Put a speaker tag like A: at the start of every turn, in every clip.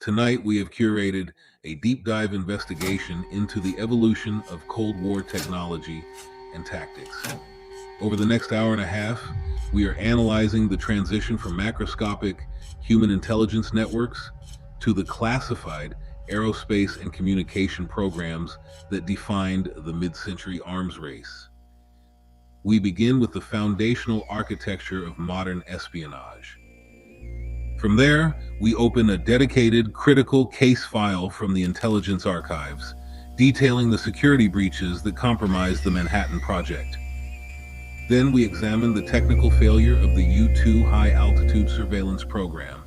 A: Tonight, we have curated a deep dive investigation into the evolution of Cold War technology and tactics. Over the next hour and a half, we are analyzing the transition from macroscopic human intelligence networks to the classified aerospace and communication programs that defined the mid-century arms race. We begin with the foundational architecture of modern espionage. From there, we open a dedicated critical case file from the intelligence archives, detailing the security breaches that compromised the Manhattan Project. Then we examine the technical failure of the U-2 high-altitude surveillance program,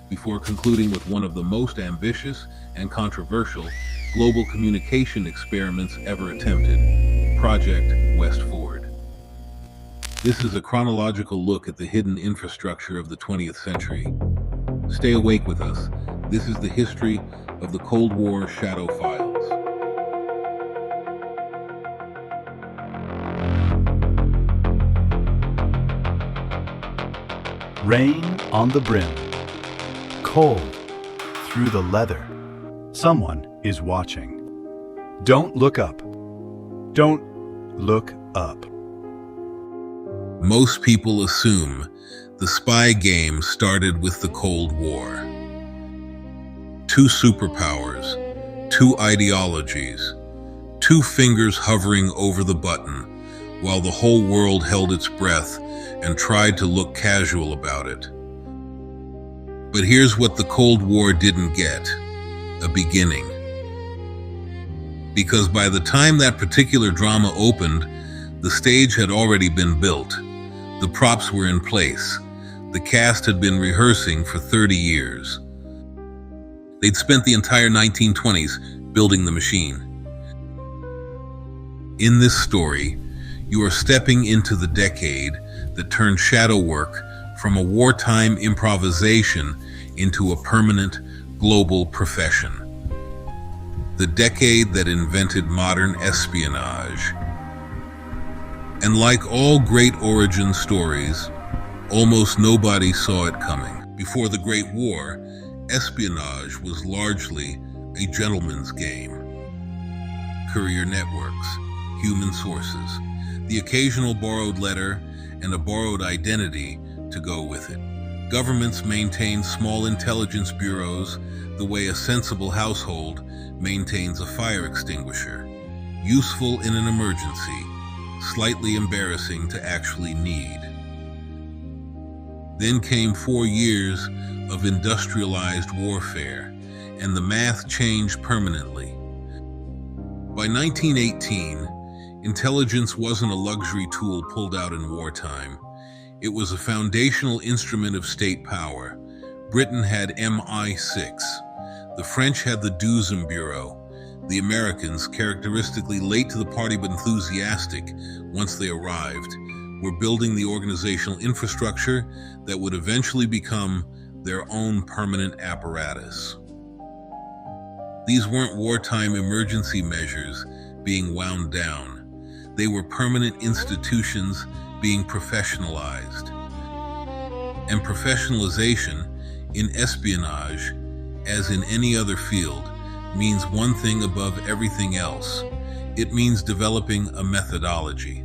A: before concluding with one of the most ambitious and controversial global communication experiments ever attempted, Project West Ford. This is a chronological look at the hidden infrastructure of the 20th century. Stay awake with us. This is the history of the Cold War Shadow Files.
B: Rain on the brim. Cold through the leather. Someone is watching. Don't look up. Don't look up.
A: Most people assume the spy game started with the Cold War. Two superpowers, two ideologies, two fingers hovering over the button, while the whole world held its breath and tried to look casual about it. But here's what the Cold War didn't get: a beginning. Because by the time that particular drama opened, the stage had already been built. The props were in place. The cast had been rehearsing for 30 years. They'd spent the entire 1920s building the machine. In this story, you are stepping into the decade that turned shadow work from a wartime improvisation into a permanent global profession. The decade that invented modern espionage. And like all great origin stories, almost nobody saw it coming. Before the Great War, espionage was largely a gentleman's game. Courier networks, human sources, the occasional borrowed letter, and a borrowed identity to go with it. Governments maintained small intelligence bureaus the way a sensible household maintains a fire extinguisher, useful in an emergency, slightly embarrassing to actually need. Then came 4 years of industrialized warfare, and the math changed permanently. By 1918, intelligence wasn't a luxury tool pulled out in wartime. It was a foundational instrument of state power. Britain had MI6. The French had the Deuxième Bureau. The Americans, characteristically late to the party but enthusiastic once they arrived, were building the organizational infrastructure that would eventually become their own permanent apparatus. These weren't wartime emergency measures being wound down. They were permanent institutions being professionalized. And professionalization in espionage, as in any other field, means one thing above everything else. It means developing a methodology.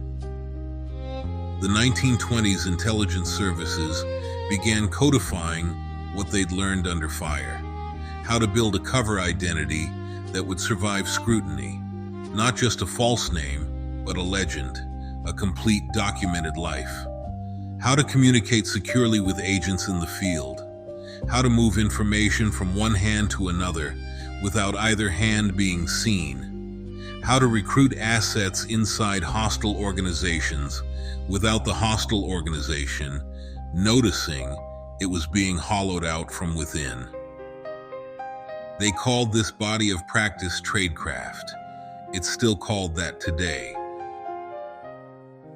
A: The 1920s intelligence services began codifying what they'd learned under fire. How to build a cover identity that would survive scrutiny. Not just a false name, but a legend, a complete documented life. How to communicate securely with agents in the field. How to move information from one hand to another without either hand being seen. How to recruit assets inside hostile organizations without the hostile organization noticing it was being hollowed out from within. They called this body of practice tradecraft. It's still called that today.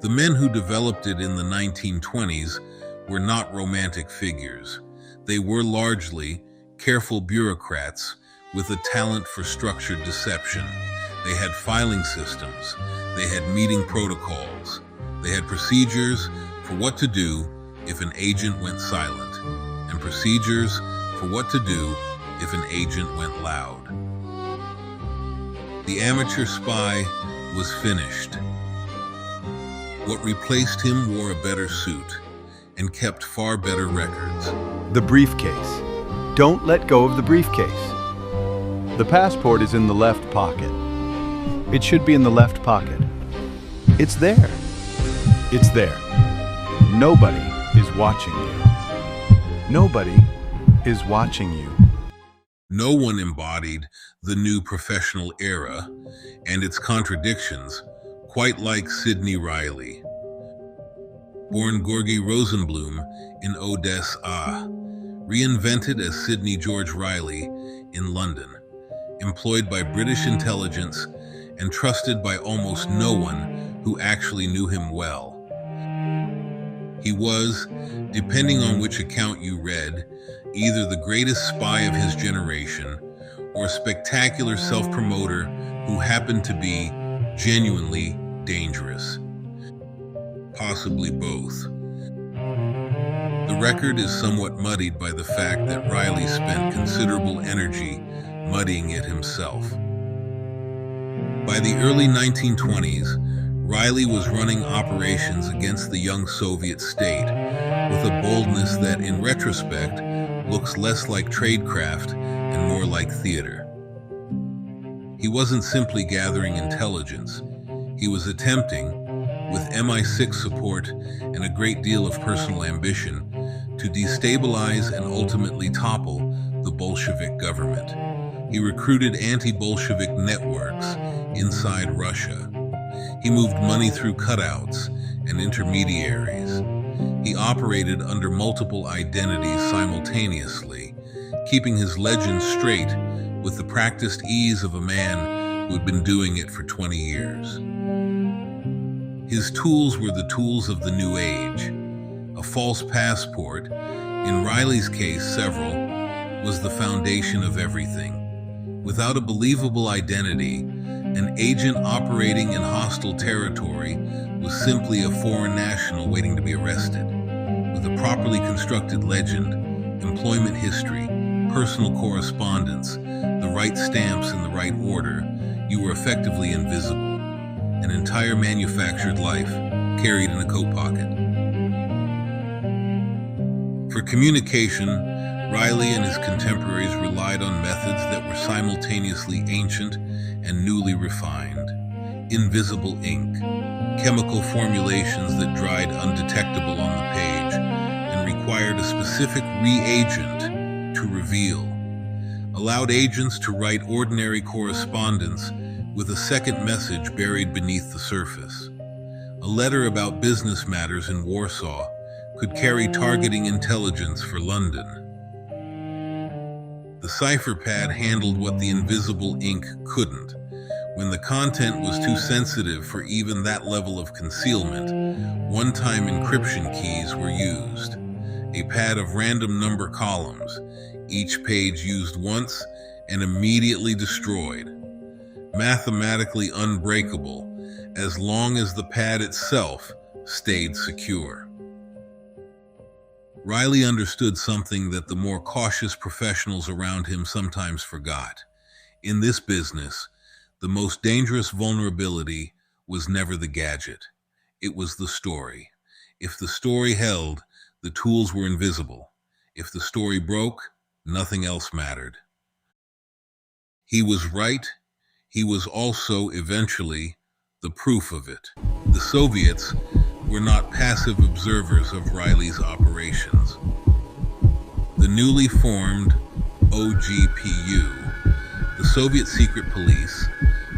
A: The men who developed it in the 1920s were not romantic figures. They were largely careful bureaucrats with a talent for structured deception. They had filing systems. They had meeting protocols. They had procedures for what to do if an agent went silent, and procedures for what to do if an agent went loud. The amateur spy was finished. What replaced him wore a better suit and kept far better records.
B: The briefcase. Don't let go of the briefcase. The passport is in the left pocket. It should be in the left pocket. It's there. It's there. Nobody is watching you. Nobody is watching you.
A: No one embodied the new professional era and its contradictions quite like Sidney Riley. Born Georgi Rosenblum in Odessa, reinvented as Sidney George Riley in London, employed by British intelligence and trusted by almost no one who actually knew him well. He was, depending on which account you read, either the greatest spy of his generation or a spectacular self-promoter who happened to be genuinely dangerous. Possibly both. The record is somewhat muddied by the fact that Riley spent considerable energy muddying it himself. By the early 1920s, Riley was running operations against the young Soviet state with a boldness that, in retrospect, looks less like tradecraft and more like theater. He wasn't simply gathering intelligence. He was attempting, with MI6 support and a great deal of personal ambition, to destabilize and ultimately topple the Bolshevik government. He recruited anti-Bolshevik networks inside Russia. He moved money through cutouts and intermediaries. He operated under multiple identities simultaneously, keeping his legend straight with the practiced ease of a man who had been doing it for 20 years. His tools were the tools of the new age. A false passport, in Riley's case several, was the foundation of everything. Without a believable identity, an agent operating in hostile territory was simply a foreign national waiting to be arrested. With a properly constructed legend, employment history, personal correspondence, the right stamps in the right order, you were effectively invisible. An entire manufactured life carried in a coat pocket. For communication, Riley and his contemporaries relied on methods that were simultaneously ancient and newly refined. Invisible ink, chemical formulations that dried undetectable on the page and required a specific reagent to reveal, allowed agents to write ordinary correspondence with a second message buried beneath the surface. A letter about business matters in Warsaw could carry targeting intelligence for London. The cipher pad handled what the invisible ink couldn't. When the content was too sensitive for even that level of concealment, one-time encryption keys were used. A pad of random number columns, each page used once and immediately destroyed. Mathematically unbreakable, as long as the pad itself stayed secure. Riley understood something that the more cautious professionals around him sometimes forgot. In this business, the most dangerous vulnerability was never the gadget. It was the story. If the story held, the tools were invisible. If the story broke, nothing else mattered. He was right. He was also, eventually, the proof of it. The Soviets were not passive observers of Riley's operations. The newly formed OGPU, the Soviet secret police,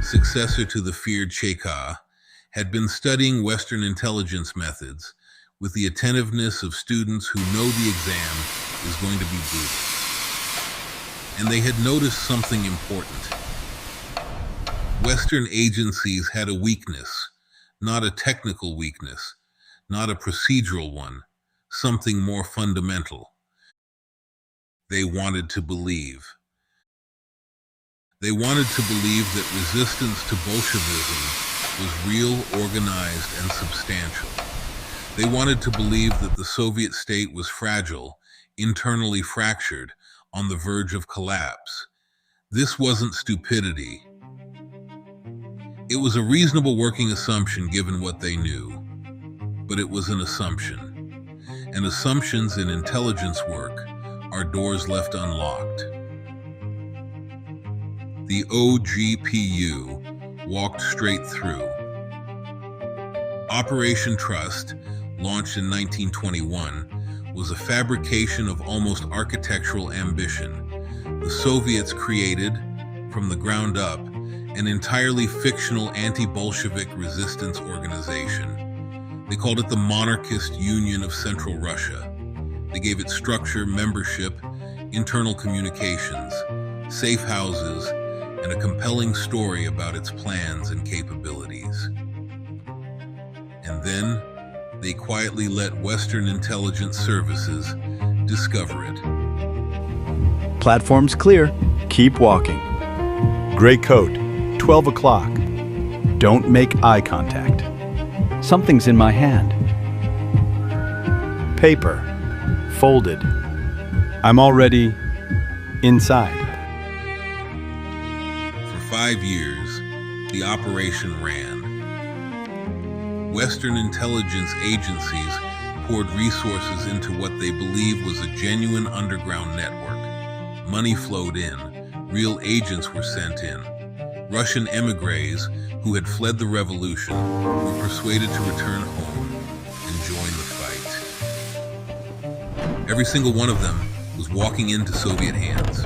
A: successor to the feared Cheka, had been studying Western intelligence methods with the attentiveness of students who know the exam is going to be brutal. And they had noticed something important. Western agencies had a weakness, not a technical weakness, not a procedural one, something more fundamental. They wanted to believe. They wanted to believe that resistance to Bolshevism was real, organized, and substantial. They wanted to believe that the Soviet state was fragile, internally fractured, on the verge of collapse. This wasn't stupidity. It was a reasonable working assumption given what they knew, but it was an assumption. And assumptions in intelligence work are doors left unlocked. The OGPU walked straight through. Operation Trust, launched in 1921, was a fabrication of almost architectural ambition. The Soviets created, from the ground up, an entirely fictional anti-Bolshevik resistance organization. They called it the Monarchist Union of Central Russia. They gave it structure, membership, internal communications, safe houses, and a compelling story about its plans and capabilities. And then, they quietly let Western intelligence services discover it.
B: Platform's clear. Keep walking. Gray coat, 12 o'clock. Don't make eye contact. Something's in my hand. Paper. Folded. I'm already inside.
A: For 5 years, the operation ran. Western intelligence agencies poured resources into what they believed was a genuine underground network. Money flowed in. Real agents were sent in. Russian émigrés who had fled the revolution were persuaded to return home and join the fight. Every single one of them was walking into Soviet hands.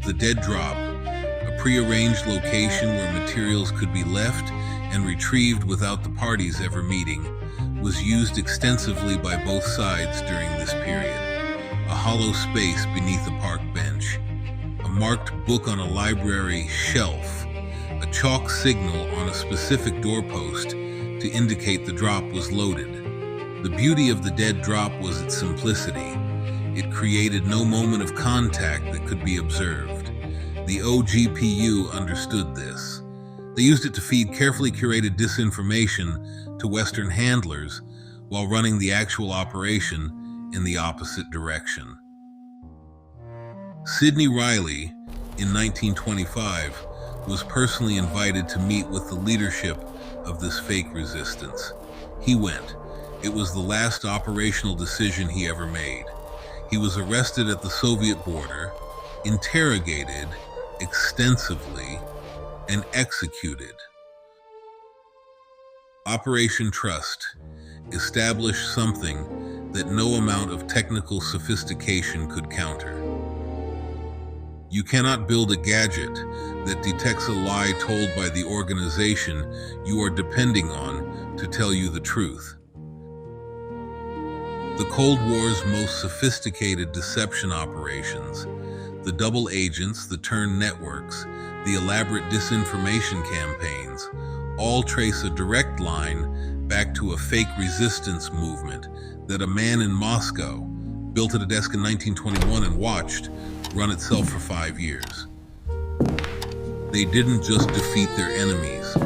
A: The dead drop, a prearranged location where materials could be left and retrieved without the parties ever meeting, was used extensively by both sides during this period. A hollow space beneath a park bench, a marked book on a library shelf, a chalk signal on a specific doorpost to indicate the drop was loaded. The beauty of the dead drop was its simplicity. It created no moment of contact that could be observed. The OGPU understood this. They used it to feed carefully curated disinformation to Western handlers while running the actual operation in the opposite direction. Sidney Riley, in 1925, was personally invited to meet with the leadership of this fake resistance. He went. It was the last operational decision he ever made. He was arrested at the Soviet border, interrogated extensively, and executed. Operation Trust established something that no amount of technical sophistication could counter. You cannot build a gadget that detects a lie told by the organization you are depending on to tell you the truth. The Cold War's most sophisticated deception operations, the double agents, the turn networks, the elaborate disinformation campaigns, all trace a direct line back to a fake resistance movement that a man in Moscow built at a desk in 1921 and watched run itself for 5 years. They didn't just defeat their enemies,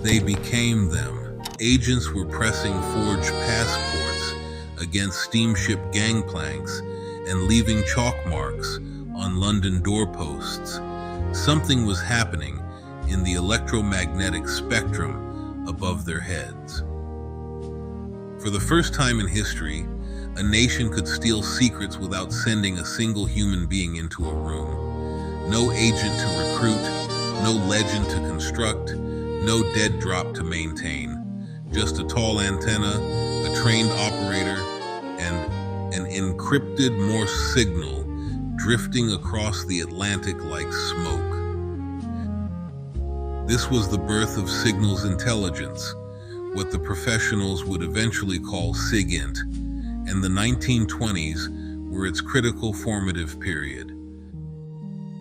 A: they became them. Agents were pressing forged passports against steamship gangplanks and leaving chalk marks on London doorposts. Something was happening in the electromagnetic spectrum above their heads. For the first time in history, a nation could steal secrets without sending a single human being into a room. No agent to recruit, no legend to construct, no dead drop to maintain. Just a tall antenna, a trained operator, and an encrypted Morse signal drifting across the Atlantic like smoke. This was the birth of signals intelligence, what the professionals would eventually call SIGINT, and the 1920s were its critical formative period.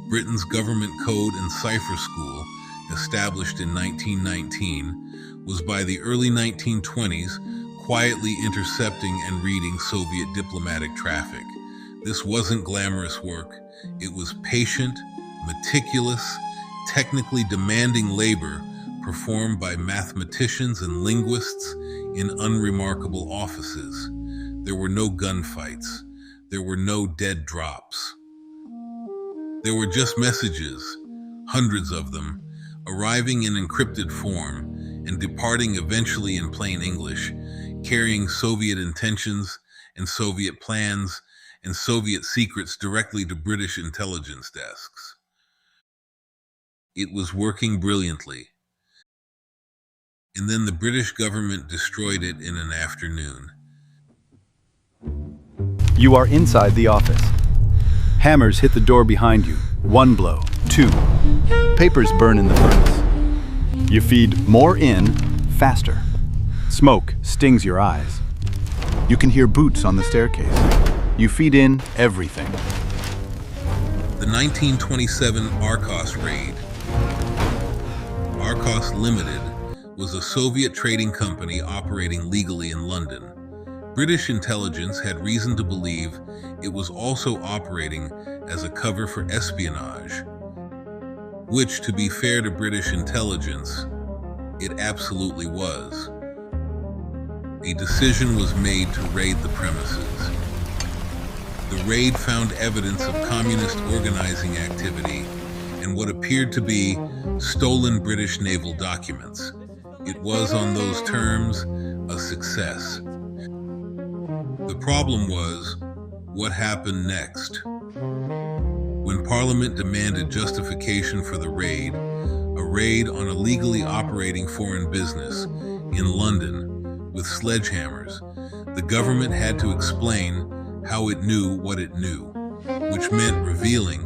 A: Britain's Government Code and Cipher School, established in 1919, was by the early 1920s quietly intercepting and reading Soviet diplomatic traffic. This wasn't glamorous work. It was patient, meticulous, technically demanding labor performed by mathematicians and linguists in unremarkable offices. There were no gunfights, there were no dead drops. There were just messages, hundreds of them, arriving in encrypted form and departing eventually in plain English, carrying Soviet intentions and Soviet plans and Soviet secrets directly to British intelligence desks. It was working brilliantly. And then the British government destroyed it in an afternoon.
B: You are inside the office. Hammers hit the door behind you. 1 blow, 2. Papers burn in the furnace. You feed more in, faster. Smoke stings your eyes. You can hear boots on the staircase. You feed in everything.
A: The 1927 Arcos raid. Arcos Limited was a Soviet trading company operating legally in London. British intelligence had reason to believe it was also operating as a cover for espionage, which, to be fair to British intelligence, it absolutely was. A decision was made to raid the premises. The raid found evidence of communist organizing activity and what appeared to be stolen British naval documents. It was, on those terms, a success. The problem was, what happened next? When Parliament demanded justification for the raid, a raid on a legally operating foreign business in London with sledgehammers, the government had to explain how it knew what it knew, which meant revealing,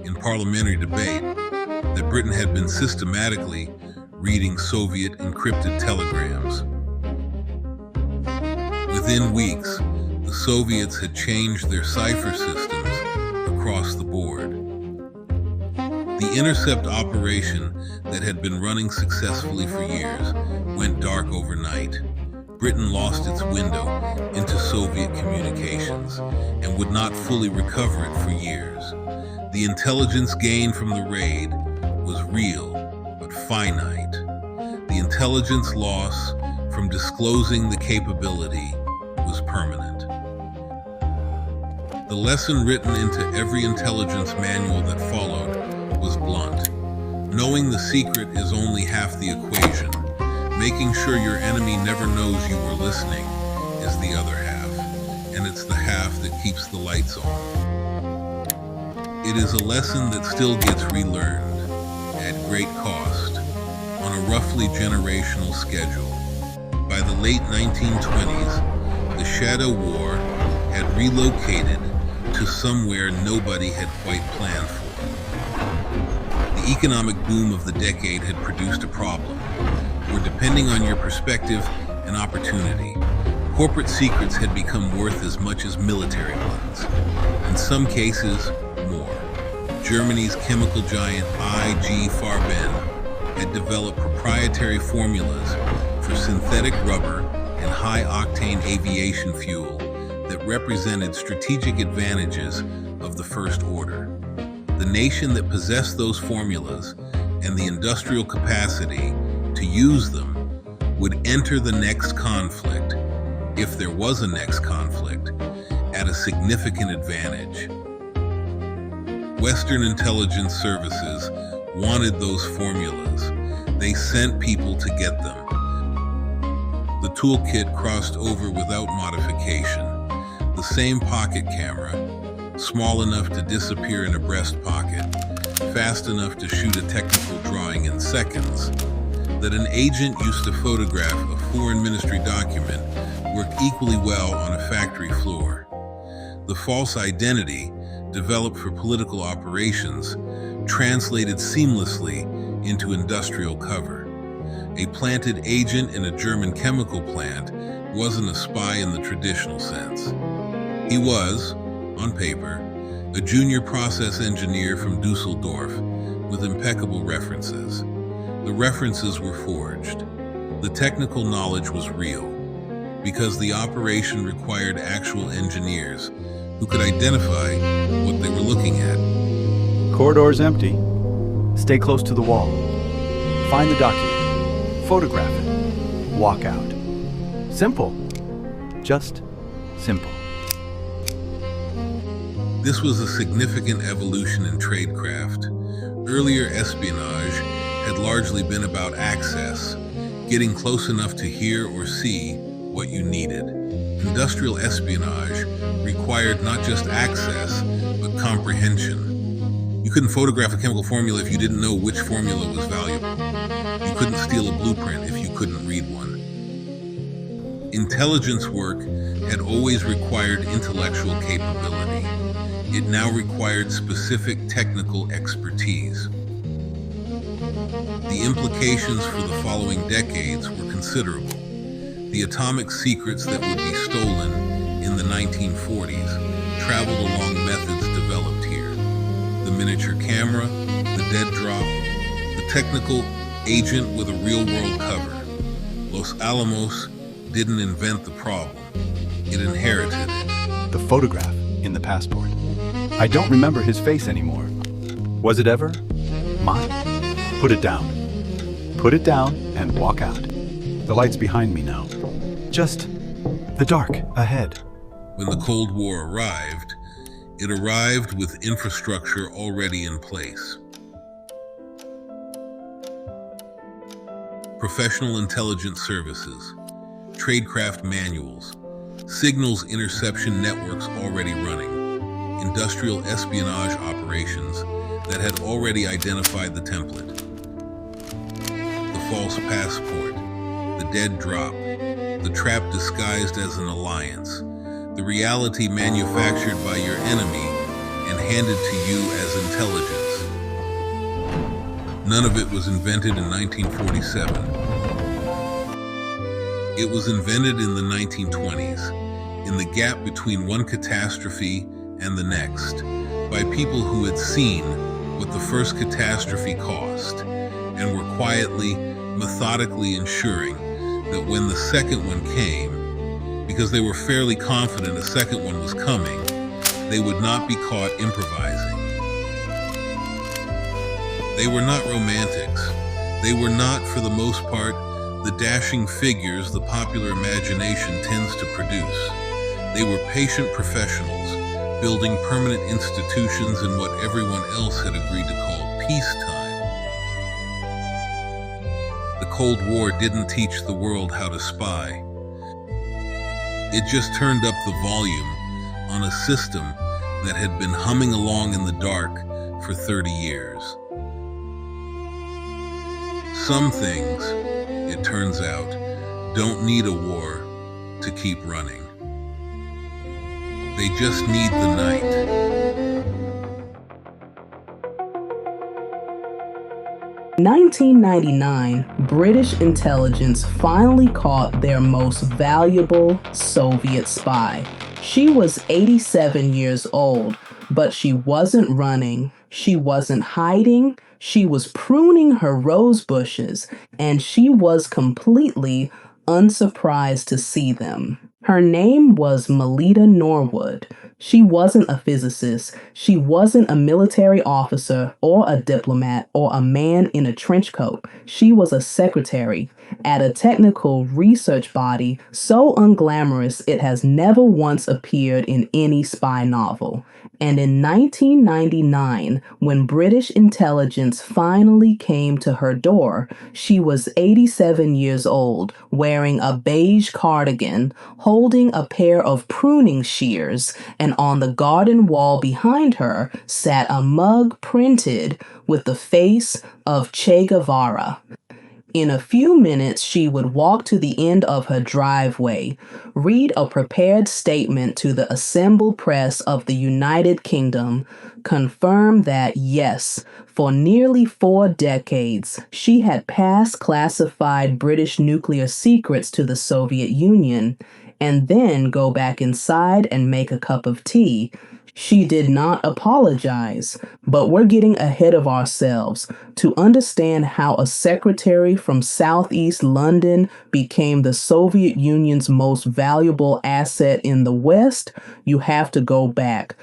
A: in parliamentary debate, that Britain had been systematically reading Soviet encrypted telegrams. Within weeks, the Soviets had changed their cipher systems across the board. The intercept operation that had been running successfully for years went dark overnight. Britain lost its window into Soviet communications and would not fully recover it for years. The intelligence gained from the raid was real, but finite. The intelligence loss from disclosing the capability was permanent. The lesson written into every intelligence manual that followed was blunt. Knowing the secret is only half the equation. Making sure your enemy never knows you were listening is the other half, and it's the half that keeps the lights on. It is a lesson that still gets relearned, at great cost, on a roughly generational schedule. By the late 1920s, the Shadow War had relocated to somewhere nobody had quite planned for. The economic boom of the decade had produced a problem, where, depending on your perspective and opportunity, corporate secrets had become worth as much as military ones. In some cases, more. Germany's chemical giant IG Farben had developed proprietary formulas for synthetic rubber and high-octane aviation fuel that represented strategic advantages of the First Order. The nation that possessed those formulas and the industrial capacity to use them would enter the next conflict, if there was a next conflict, at a significant advantage. Western intelligence services wanted those formulas. They sent people to get them. The toolkit crossed over without modification. The same pocket camera, small enough to disappear in a breast pocket, fast enough to shoot a technical drawing in seconds, that an agent used to photograph a foreign ministry document worked equally well on a factory floor. The false identity, developed for political operations, translated seamlessly into industrial cover. A planted agent in a German chemical plant wasn't a spy in the traditional sense. He was, on paper, a junior process engineer from Dusseldorf with impeccable references. The references were forged. The technical knowledge was real, because the operation required actual engineers who could identify what they were looking at.
B: Corridor's empty. Stay close to the wall. Find the document. Photograph it. Walk out. Simple. Just simple.
A: This was a significant evolution in tradecraft. Earlier espionage had largely been about access, getting close enough to hear or see what you needed. Industrial espionage required not just access, but comprehension. You couldn't photograph a chemical formula if you didn't know which formula was valuable. You couldn't steal a blueprint if you couldn't read one. Intelligence work had always required intellectual capability. It now required specific technical expertise. The implications for the following decades were considerable. The atomic secrets that would be stolen in the 1940s traveled along methods developed here. The miniature camera, the dead drop, the technical agent with a real-world cover. Los Alamos didn't invent the problem. It inherited it.
B: The photograph in the passport. I don't remember his face anymore. Was it ever mine? Put it down. Put it down and walk out. The light's behind me now. Just the dark ahead.
A: When the Cold War arrived, it arrived with infrastructure already in place. Professional intelligence services, tradecraft manuals, signals interception networks already running, industrial espionage operations that had already identified the template. The false passport, the dead drop, the trap disguised as an alliance, the reality manufactured by your enemy and handed to you as intelligence. None of it was invented in 1947. It was invented in the 1920s, in the gap between one catastrophe and the next, by people who had seen what the first catastrophe cost and were quietly, methodically ensuring that when the second one came, because they were fairly confident a second one was coming, they would not be caught improvising. They were not romantics. They were not, for the most part, the dashing figures the popular imagination tends to produce. They were patient professionals, building permanent institutions in what everyone else had agreed to call peacetime. The Cold War didn't teach the world how to spy. It just turned up the volume on a system that had been humming along in the dark for 30 years. Some things, it turns out, don't need a war to keep running. They just need the night.
C: In 1999, British intelligence finally caught their most valuable Soviet spy. She was 87 years old, but she wasn't running, she wasn't hiding, she was pruning her rose bushes, and she was completely unsurprised to see them. Her name was Melita Norwood. She wasn't a physicist. She wasn't a military officer or a diplomat or a man in a trench coat. She was a secretary at a technical research body so unglamorous it has never once appeared in any spy novel. And in 1999, when British intelligence finally came to her door, she was 87 years old, wearing a beige cardigan, holding a pair of pruning shears, and on the garden wall behind her sat a mug printed with the face of Che Guevara. In a few minutes, she would walk to the end of her driveway, read a prepared statement to the assembled press of the United Kingdom, confirm that, yes, for nearly 4 decades, she had passed classified British nuclear secrets to the Soviet Union, and then go back inside and make a cup of tea. She did not apologize, but we're getting ahead of ourselves. To understand how a secretary from Southeast London became the Soviet Union's most valuable asset in the West, you have to go back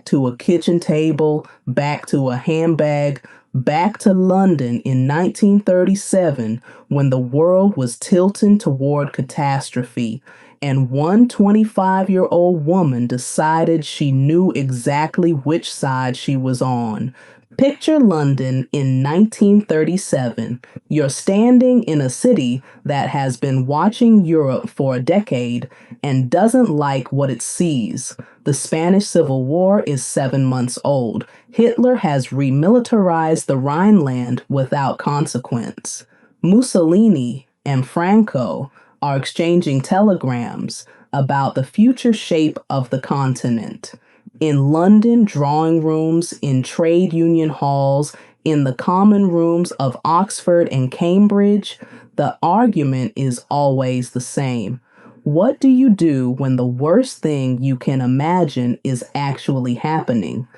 C: to a kitchen table, back to a handbag, back to London in 1937 when the world was tilting toward catastrophe. and one 25-year-old woman decided she knew exactly which side she was on. Picture London in 1937. You're standing in a city that has been watching Europe for a decade and doesn't like what it sees. The Spanish Civil War is 7 months old. Hitler has remilitarized the Rhineland without consequence. Mussolini and Franco are exchanging telegrams about the future shape of the continent. In London drawing rooms, in trade union halls, in the common rooms of Oxford and Cambridge, the argument is always the same. What do you do when the worst thing you can imagine is actually happening,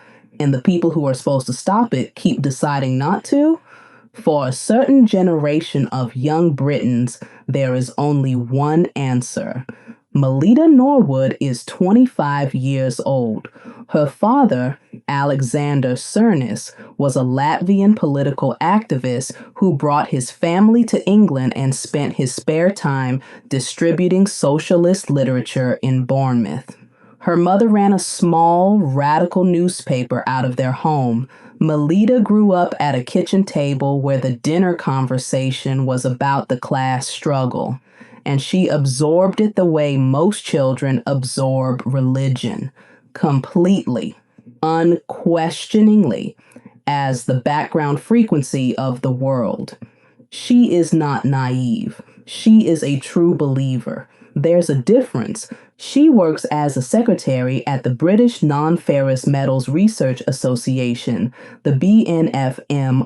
C: and the people who are supposed to stop it keep deciding not to? For a certain generation of young Britons, there is only one answer. Melita Norwood is 25 years old. Her father, Alexander Cernis, was a Latvian political activist who brought his family to England and spent his spare time distributing socialist literature in Bournemouth. Her mother ran a small, radical newspaper out of their home. Melita grew up at a kitchen table where the dinner conversation was about the class struggle, and she absorbed it the way most children absorb religion, completely, unquestioningly, as the background frequency of the world. She is not naive. She is a true believer. There's a difference. She works as a secretary at the British Non-Ferrous Metals Research Association, the BNFMRA,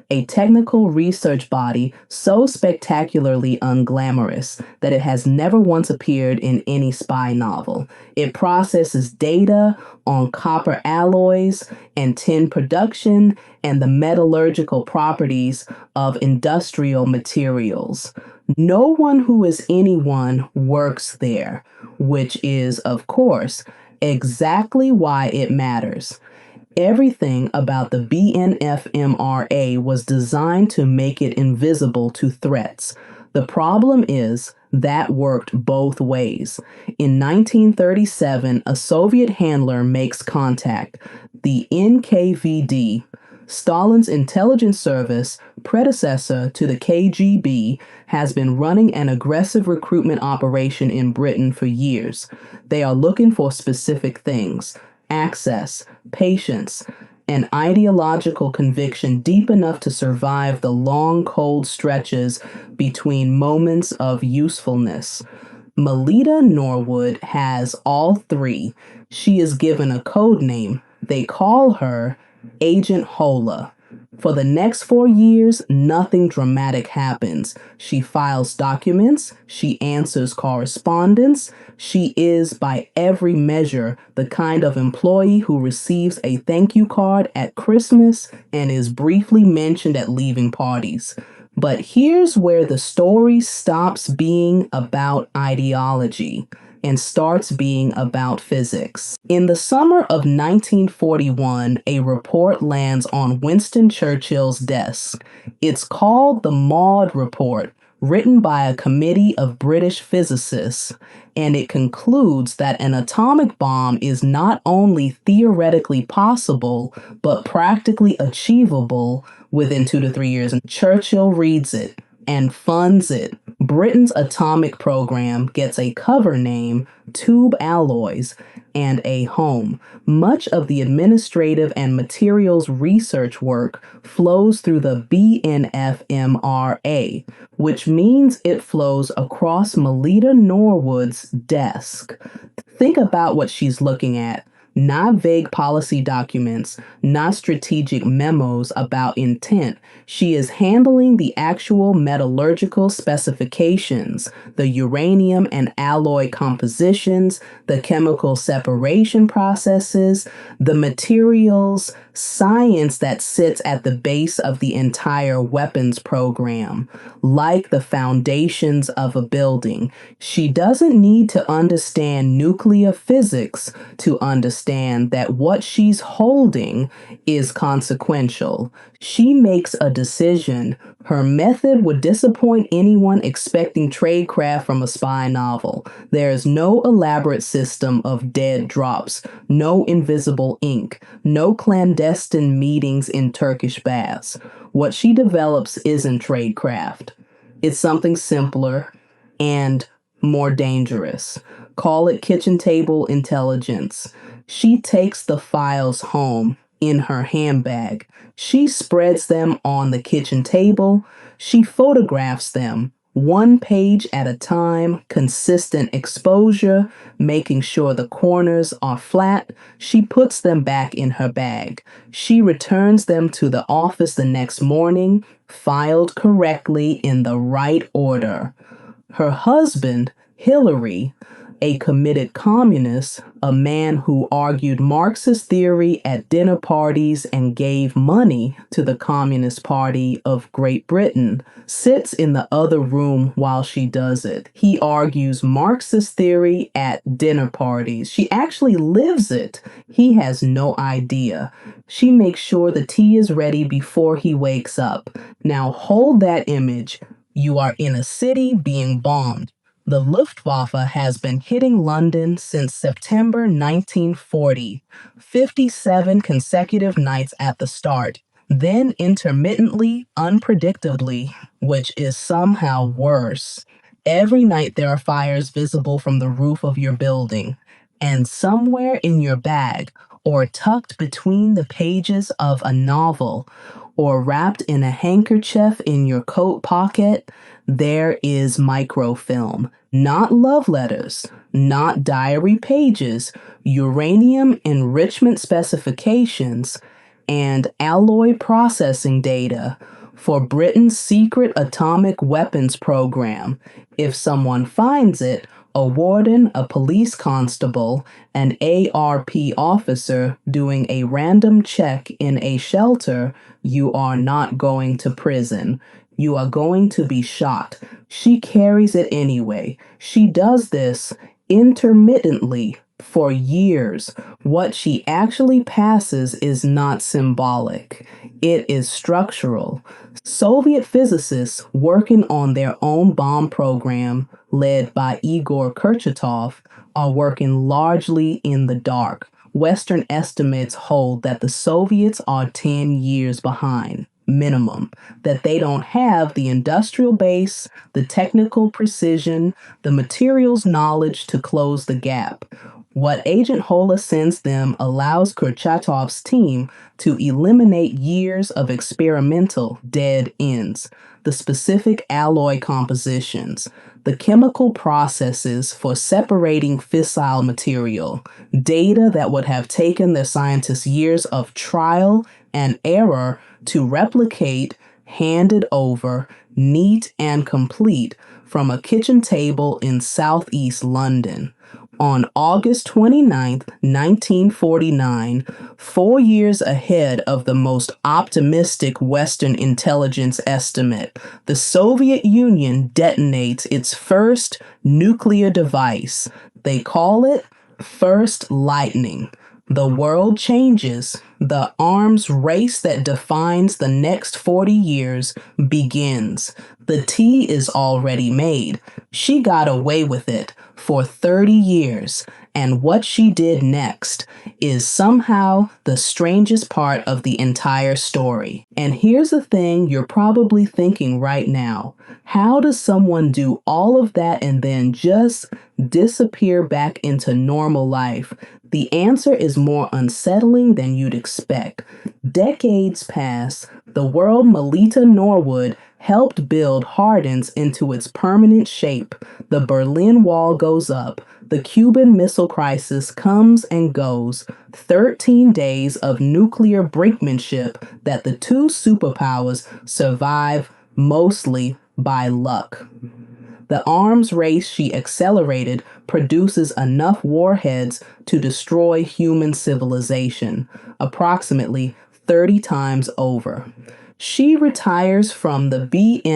C: a technical research body so spectacularly unglamorous that it has never once appeared in any spy novel. It processes data on copper alloys and tin production and the metallurgical properties of industrial materials. No one who is anyone works there, which is, of course, exactly why it matters. Everything about the BNFMRA was designed to make it invisible to threats. The problem is that worked both ways. In 1937, a Soviet handler makes contact. The NKVD, Stalin's intelligence service, predecessor to the KGB, has been running an aggressive recruitment operation in Britain for years. They are looking for specific things: access, patience, an ideological conviction deep enough to survive the long, cold stretches between moments of usefulness. Melita Norwood has all three. She is given a code name. They call her Agent Hola. For the next 4 years, nothing dramatic happens. She files documents. She answers correspondence. She is, by every measure, the kind of employee who receives a thank you card at Christmas and is briefly mentioned at leaving parties. But here's where the story stops being about ideology and starts being about physics. In the summer of 1941, a report lands on Winston Churchill's desk. It's called the Maud Report, written by a committee of British physicists, and it concludes that an atomic bomb is not only theoretically possible, but practically achievable within 2 to 3 years. And Churchill reads it and funds it. Britain's atomic program gets a cover name, Tube Alloys, and a home. Much of the administrative and materials research work flows through the BNFMRA, which means it flows across Melita Norwood's desk. Think about what she's looking at. Not vague policy documents, not strategic memos about intent. She is handling the actual metallurgical specifications, the uranium and alloy compositions, the chemical separation processes, the materials science that sits at the base of the entire weapons program, like the foundations of a building. She doesn't need to understand nuclear physics to understand understand that what she's holding is consequential. She makes a decision. Her method would disappoint anyone expecting tradecraft from a spy novel. There is no elaborate system of dead drops, no invisible ink, no clandestine meetings in Turkish baths. What she develops isn't tradecraft. It's something simpler and more dangerous. Call it kitchen table intelligence. She takes the files home in her handbag. She spreads them on the kitchen table. She photographs them, one page at a time, consistent exposure, making sure the corners are flat. She puts them back in her bag. She returns them to the office the next morning, filed correctly in the right order. Her husband, Hillary, a committed communist, a man who argued Marxist theory at dinner parties and gave money to the Communist Party of Great Britain, sits in the other room while she does it. He argues Marxist theory at dinner parties. She actually lives it. He has no idea. She makes sure the tea is ready before he wakes up. Now hold that image. You are in a city being bombed. The Luftwaffe has been hitting London since September 1940, 57 consecutive nights at the start, then intermittently, unpredictably, which is somehow worse. Every night there are fires visible from the roof of your building, and somewhere in your bag, or tucked between the pages of a novel, or wrapped in a handkerchief in your coat pocket, there is microfilm. Not love letters, not diary pages, uranium enrichment specifications, and alloy processing data for Britain's secret atomic weapons program. If someone finds it, a warden, a police constable, an ARP officer doing a random check in a shelter, you are not going to prison. You are going to be shot. She carries it anyway. She does this intermittently for years. What she actually passes is not symbolic. It is structural. Soviet physicists working on their own bomb program, led by Igor Kurchatov, are working largely in the dark. Western estimates hold that the Soviets are 10 years behind, minimum, that they don't have the industrial base, the technical precision, the materials knowledge to close the gap. What Agent Hola sends them allows Kurchatov's team to eliminate years of experimental dead ends, the specific alloy compositions, the chemical processes for separating fissile material, data that would have taken their scientists years of trial and error to replicate, handed over, neat and complete from a kitchen table in southeast London. On August 29, 1949, 4 years ahead of the most optimistic Western intelligence estimate, the Soviet Union detonates its first nuclear device. They call it First Lightning. The world changes. The arms race that defines the next 40 years begins. The tea is already made. She got away with it for 30 years, and what she did next is somehow the strangest part of the entire story. And here's the thing you're probably thinking right now. How does someone do all of that and then just disappear back into normal life? The answer is more unsettling than you'd expect. Decades pass, the world Melita Norwood helped build hardens into its permanent shape. The Berlin Wall goes up. The Cuban Missile Crisis comes and goes. 13 days of nuclear brinkmanship that the two superpowers survive mostly by luck. The arms race she accelerated produces enough warheads to destroy human civilization, approximately 30 times over. She retires from the BNFMRA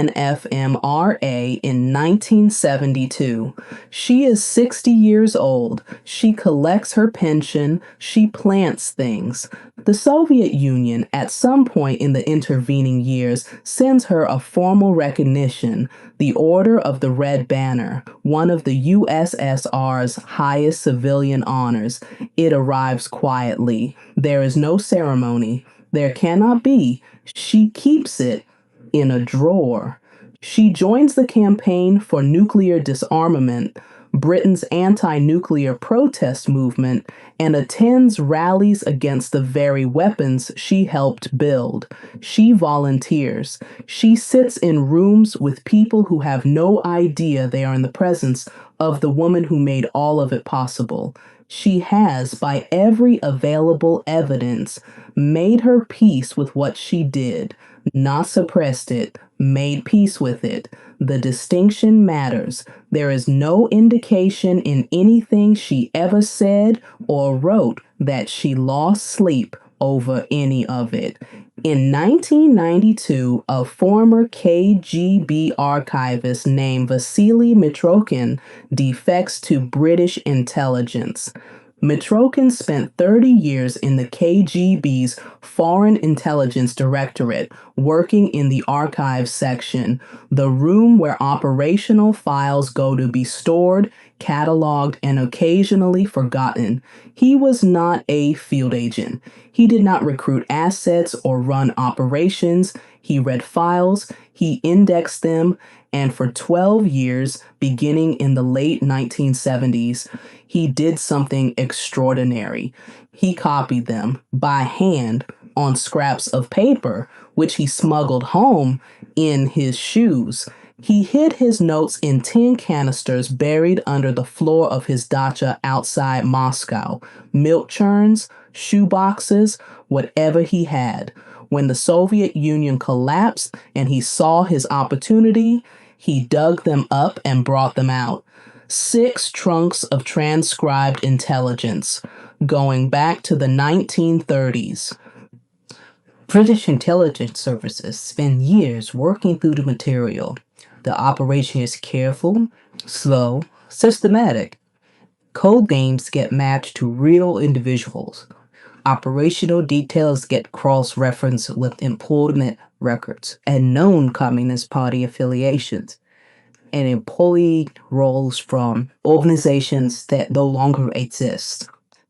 C: in 1972. She is 60 years old. She collects her pension. She plants things. The Soviet Union, at some point in the intervening years, sends her a formal recognition, the Order of the Red Banner, one of the USSR's highest civilian honors. It arrives quietly. There is no ceremony. There cannot be. She keeps it in a drawer. She joins the campaign for nuclear disarmament, Britain's anti-nuclear protest movement, and attends rallies against the very weapons she helped build. She volunteers. She sits in rooms with people who have no idea they are in the presence of the woman who made all of it possible. She has, by every available evidence, made her peace with what she did, not suppressed it, made peace with it. The distinction matters. There is no indication in anything she ever said or wrote that she lost sleep over any of it. In 1992, a former KGB archivist named Vasily Mitrokhin defects to British intelligence. Mitrokhin spent 30 years in the KGB's Foreign Intelligence Directorate, working in the archives section, the room where operational files go to be stored, cataloged, and occasionally forgotten. He was not a field agent. He did not recruit assets or run operations. He read files, he indexed them, and for 12 years, beginning in the late 1970s, he did something extraordinary. He copied them by hand on scraps of paper, which he smuggled home in his shoes. He hid his notes in tin canisters buried under the floor of his dacha outside Moscow. Milk churns, shoe boxes, whatever he had. When the Soviet Union collapsed and he saw his opportunity, he dug them up and brought them out. 6 trunks of transcribed intelligence, going back to the 1930s.
D: British intelligence services spend years working through the material. The operation is careful, slow, systematic. Code names get matched to real individuals. Operational details get cross-referenced with employment records and known Communist Party affiliations, and employee roles from organizations that no longer exist.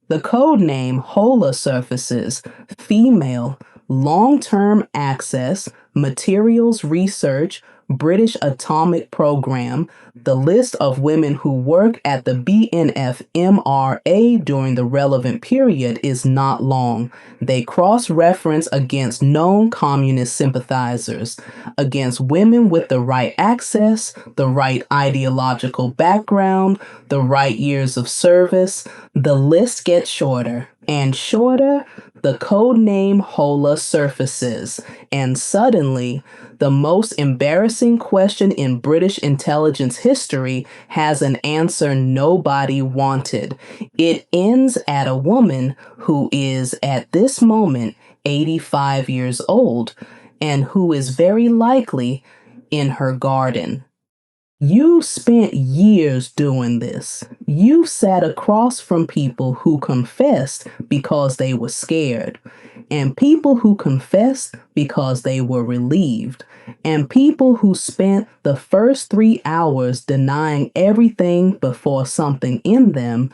C: The code name HOLA surfaces: female, long-term access, materials research, British Atomic Program. The list of women who work at the BNFMRA during the relevant period is not long. They cross-reference against known communist sympathizers, against women with the right access, the right ideological background, the right years of service. The list gets shorter and shorter. The code name HOLA surfaces, and suddenly, the most embarrassing question in British intelligence history has an answer nobody wanted. It ends at a woman who is, at this moment, 85 years old, and who is very likely in her garden. You spent years doing this. You sat across from people who confessed because they were scared, and people who confessed because they were relieved, and people who spent the first 3 hours denying everything before something in them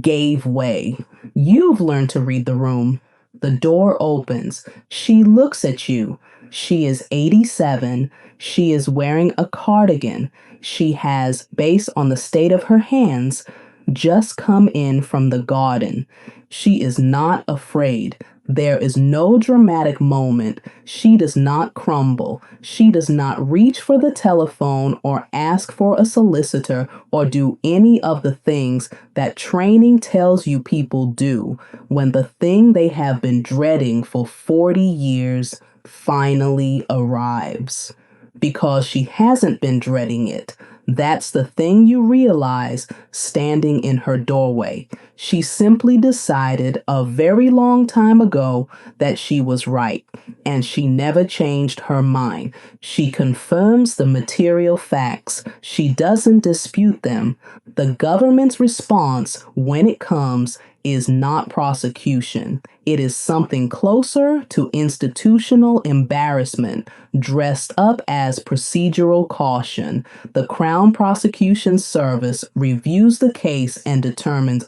C: gave way. You've learned to read the room. The door opens. She looks at you. She is 87. She is wearing a cardigan. She has, based on the state of her hands, just come in from the garden. She is not afraid. There is no dramatic moment. She does not crumble. She does not reach for the telephone or ask for a solicitor or do any of the things that training tells you people do when the thing they have been dreading for 40 years finally arrives. Because she hasn't been dreading it. That's the thing you realize standing in her doorway. She simply decided a very long time ago that she was right, and she never changed her mind. She confirms the material facts. She doesn't dispute them. The government's response, when it comes, is not prosecution. It is something closer to institutional embarrassment, dressed up as procedural caution. The Crown Prosecution Service reviews the case and determines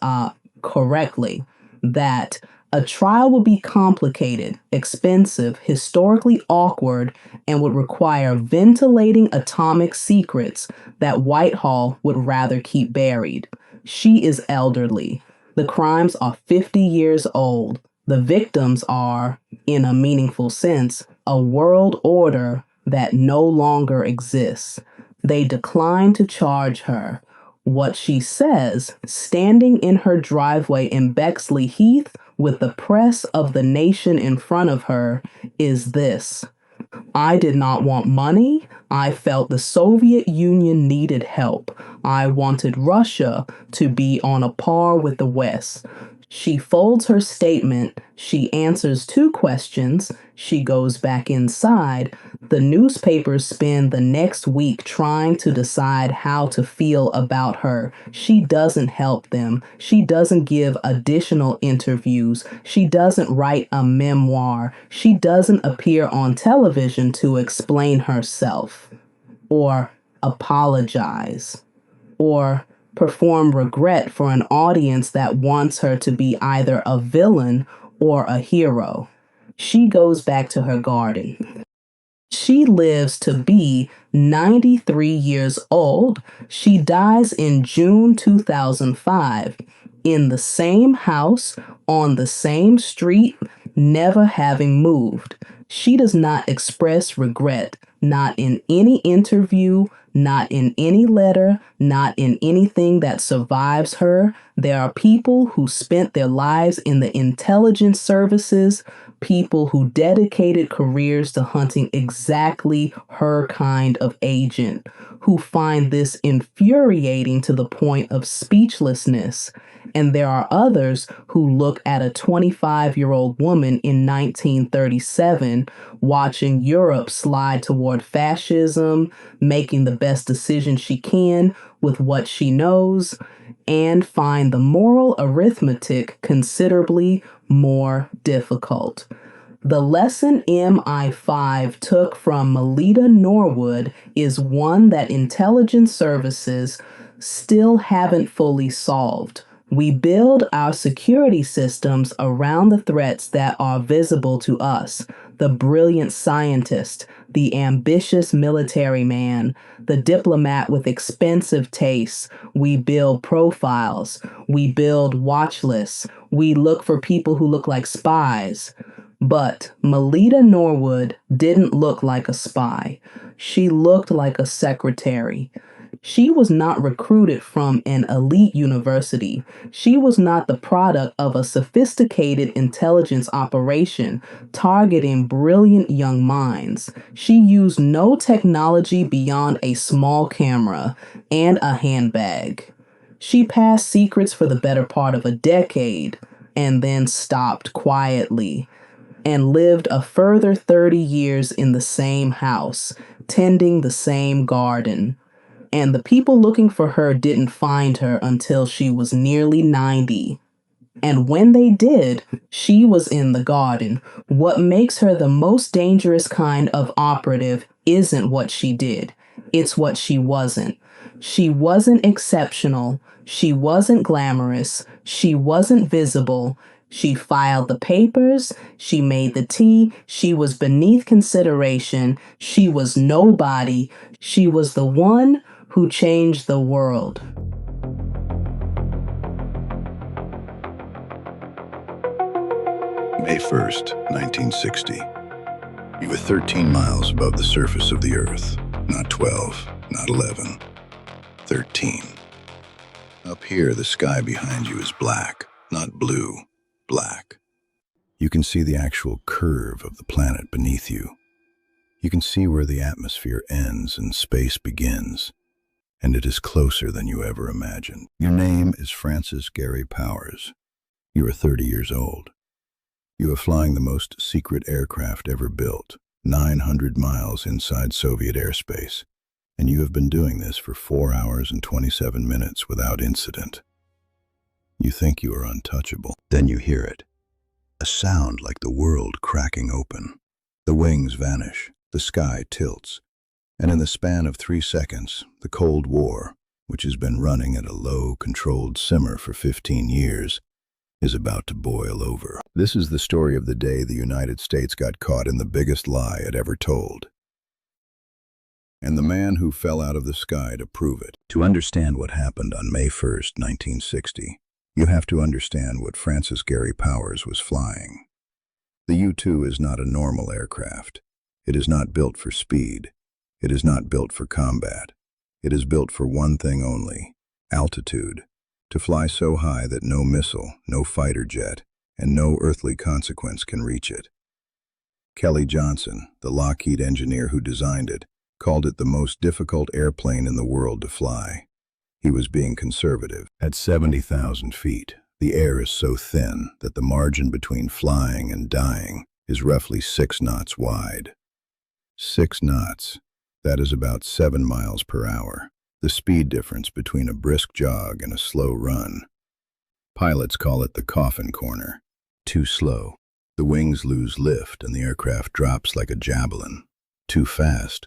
C: correctly that a trial would be complicated, expensive, historically awkward, and would require ventilating atomic secrets that Whitehall would rather keep buried. She is elderly. The crimes are 50 years old. The victims are, in a meaningful sense, a world order that no longer exists. They decline to charge her. What she says, standing in her driveway in Bexley Heath with the press of the nation in front of her, is this: I did not want money. I felt the Soviet Union needed help. I wanted Russia to be on a par with the West. She folds her statement. She answers 2 questions. She goes back inside. The newspapers spend the next week trying to decide how to feel about her. She doesn't help them. She doesn't give additional interviews. She doesn't write a memoir. She doesn't appear on television to explain herself, or apologize, or perform regret for an audience that wants her to be either a villain or a hero. She goes back to her garden. She lives to be 93 years old. She dies in June 2005 in the same house, on the same street, never having moved. She does not express regret, not in any interview, not in any letter, not in anything that survives her. There are people who spent their lives in the intelligence services, people who dedicated careers to hunting exactly her kind of agent, who find this infuriating to the point of speechlessness. And there are others who look at a 25-year-old woman in 1937 watching Europe slide toward fascism, making the best decision she can with what she knows, and find the moral arithmetic considerably more difficult. The lesson MI5 took from Melita Norwood is one that intelligence services still haven't fully solved. We build our security systems around the threats that are visible to us: the brilliant scientist, the ambitious military man, the diplomat with expensive tastes. We build profiles. We build watch lists. We look for people who look like spies. But Melita Norwood didn't look like a spy. She looked like a secretary. She was not recruited from an elite university. She was not the product of a sophisticated intelligence operation targeting brilliant young minds. She used no technology beyond a small camera and a handbag. She passed secrets for the better part of a decade and then stopped quietly and lived a further 30 years in the same house, tending the same garden. And the people looking for her didn't find her until she was nearly 90. And when they did, she was in the garden. What makes her the most dangerous kind of operative isn't what she did. It's what she wasn't. She wasn't exceptional. She wasn't glamorous. She wasn't visible. She filed the papers. She made the tea. She was beneath consideration. She was nobody. She was the one who changed the world.
B: May 1st, 1960. You were 13 miles above the surface of the Earth. Not 12, not 11. 13. Up here, the sky behind you is black, not blue, black. You can see the actual curve of the planet beneath you. You can see where the atmosphere ends and space begins. and it is closer than you ever imagined. Your name is Francis Gary Powers. You are 30 years old. You are flying the most secret aircraft ever built, 900 miles inside Soviet airspace, and you have been doing this for 4 hours and 27 minutes without incident. You think you are untouchable. Then you hear it. A sound like the world cracking open. The wings vanish, the sky tilts, and in the span of 3 seconds, the Cold War, which has been running at a low, controlled simmer for 15 years, is about to boil over. This is the story of the day the United States got caught in the biggest lie it ever told. And the man who fell out of the sky to prove it. To understand what happened on May 1st, 1960, you have to understand what Francis Gary Powers was flying. The U-2 is not a normal aircraft. It is not built for speed. It is not built for combat. It is built for one thing only: altitude, to fly so high that no missile, no fighter jet, and no earthly consequence can reach it. Kelly Johnson, the Lockheed engineer who designed it, called it the most difficult airplane in the world to fly. He was being conservative. At 70,000 feet, the air is so thin that the margin between flying and dying is roughly 6 knots wide. 6 knots. That is about 7 miles per hour, the speed difference between a brisk jog and a slow run. Pilots call it the coffin corner. Too slow. The wings lose lift and the aircraft drops like a javelin. Too fast.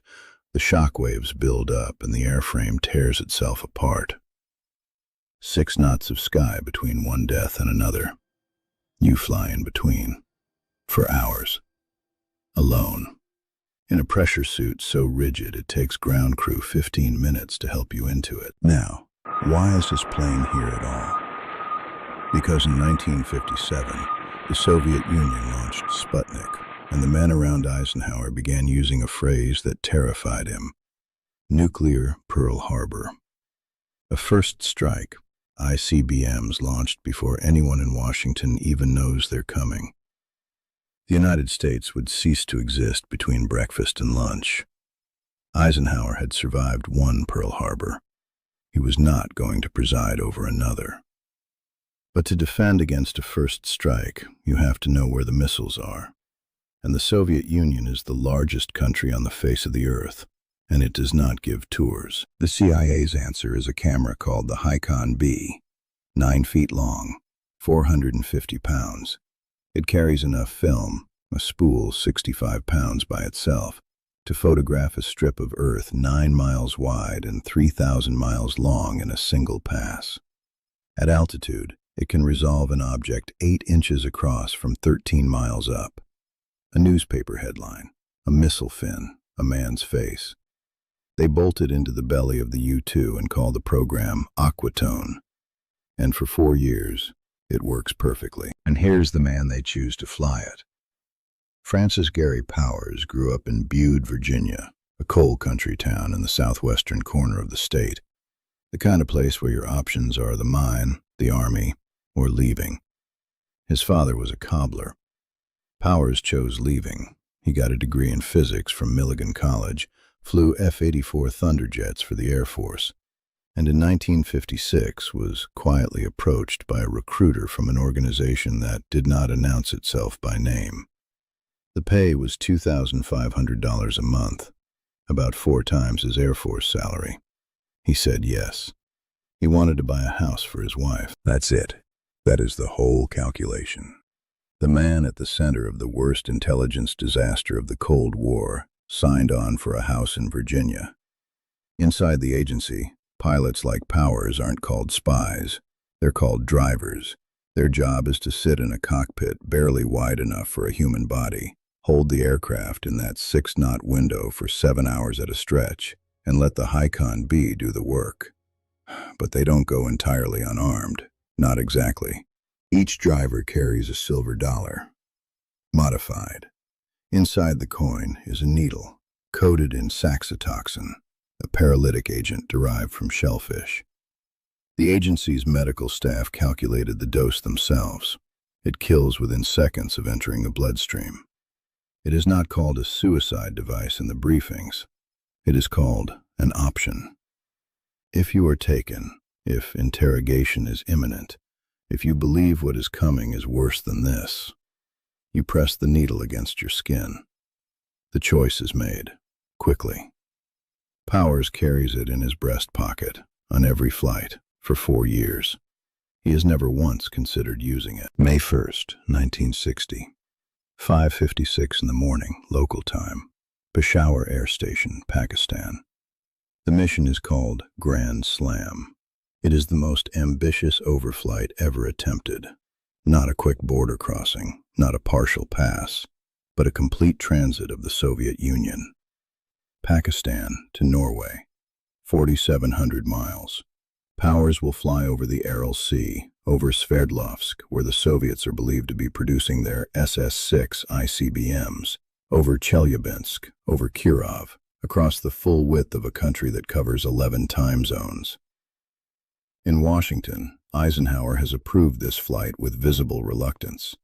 B: The shock waves build up and the airframe tears itself apart. 6 knots of sky between one death and another. You fly in between. For hours. Alone. In a pressure suit so rigid it takes ground crew 15 minutes to help you into it. Now, why is this plane here at all? Because in 1957, the Soviet Union launched Sputnik, and the men around Eisenhower began using a phrase that terrified him: nuclear Pearl Harbor. A first strike, ICBMs launched before anyone in Washington even knows they're coming. The United States would cease to exist between breakfast and lunch. Eisenhower had survived one Pearl Harbor. He was not going to preside over another. But to defend against a first strike, you have to know where the missiles are. And the Soviet Union is the largest country on the face of the earth, and it does not give tours. The CIA's answer is a camera called the Hicon B, 9 feet long, 450 pounds. It carries enough film, a spool 65 pounds by itself, to photograph a strip of Earth 9 miles wide and 3,000 miles long in a single pass. At altitude, it can resolve an object 8 inches across from 13 miles up. A newspaper headline, a missile fin, a man's face. They bolt it into the belly of the U-2 and call the program Aquatone. And for 4 years, it works perfectly. And here's the man they choose to fly it. Francis Gary Powers grew up in Bude, Virginia, a coal country town in the southwestern corner of the state. The kind of place where your options are the mine, the army, or leaving. His father was a cobbler. Powers chose leaving. He got a degree in physics from Milligan College, flew F-84 Thunderjets for the Air Force, and in 1956 was quietly approached by a recruiter from an organization that did not announce itself by name. The pay was $2,500 a month, about 4 times his Air Force salary. He said yes. He wanted to buy a house for his wife. That's it. That is the whole calculation. The man at the center of the worst intelligence disaster of the Cold War signed on for a house in Virginia. Inside the agency, pilots like Powers aren't called spies. They're called drivers. Their job is to sit in a cockpit barely wide enough for a human body, hold the aircraft in that 6-knot window for 7 hours at a stretch, and let the Hicon B do the work. But they don't go entirely unarmed. Not exactly. Each driver carries a silver dollar. Modified. Inside the coin is a needle, coated in saxitoxin, a paralytic agent derived from shellfish. The agency's medical staff calculated the dose themselves. It kills within seconds of entering the bloodstream. It is not called a suicide device in the briefings. It is called an option. If you are taken, if interrogation is imminent, if you believe what is coming is worse than this, you press the needle against your skin. The choice is made, quickly. Powers carries it in his breast pocket, on every flight, for 4 years. He has never once considered using it. May 1st, 1960. 5:56 in the morning, local time. Peshawar Air Station, Pakistan. The mission is called Grand Slam. It is the most ambitious overflight ever attempted. Not a quick border crossing, not a partial pass, but a complete transit of the Soviet Union. Pakistan to Norway, 4,700 miles. Powers will fly over the Aral Sea, over Sverdlovsk, where the Soviets are believed to be producing their SS-6 ICBMs, over Chelyabinsk, over Kirov, across the full width of a country that covers 11 time zones. In Washington, Eisenhower has approved this flight with visible reluctance.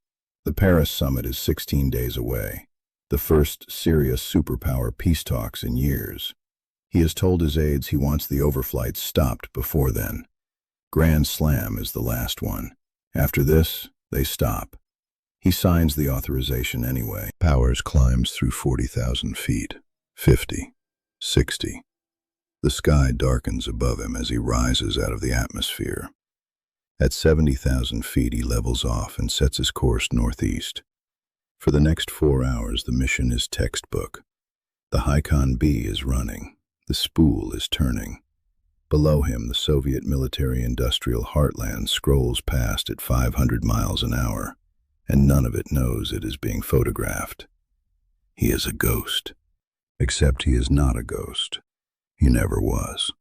B: The Paris summit is 16 days away, the first serious superpower peace talks in years. He has told his aides he wants the overflights stopped before then. Grand Slam is the last one. After this, they stop. He signs the authorization anyway. Powers climbs through 40,000 feet, 50, 60. The sky darkens above him as he rises out of the atmosphere. At 70,000 feet, he levels off and sets his course northeast. For the next 4 hours, the mission is textbook. The Hycon B is running. The spool is turning. Below him, the Soviet military-industrial heartland scrolls past at 500 miles an hour, and none of it knows it is being photographed. He is a ghost. Except he is not a ghost. He never was.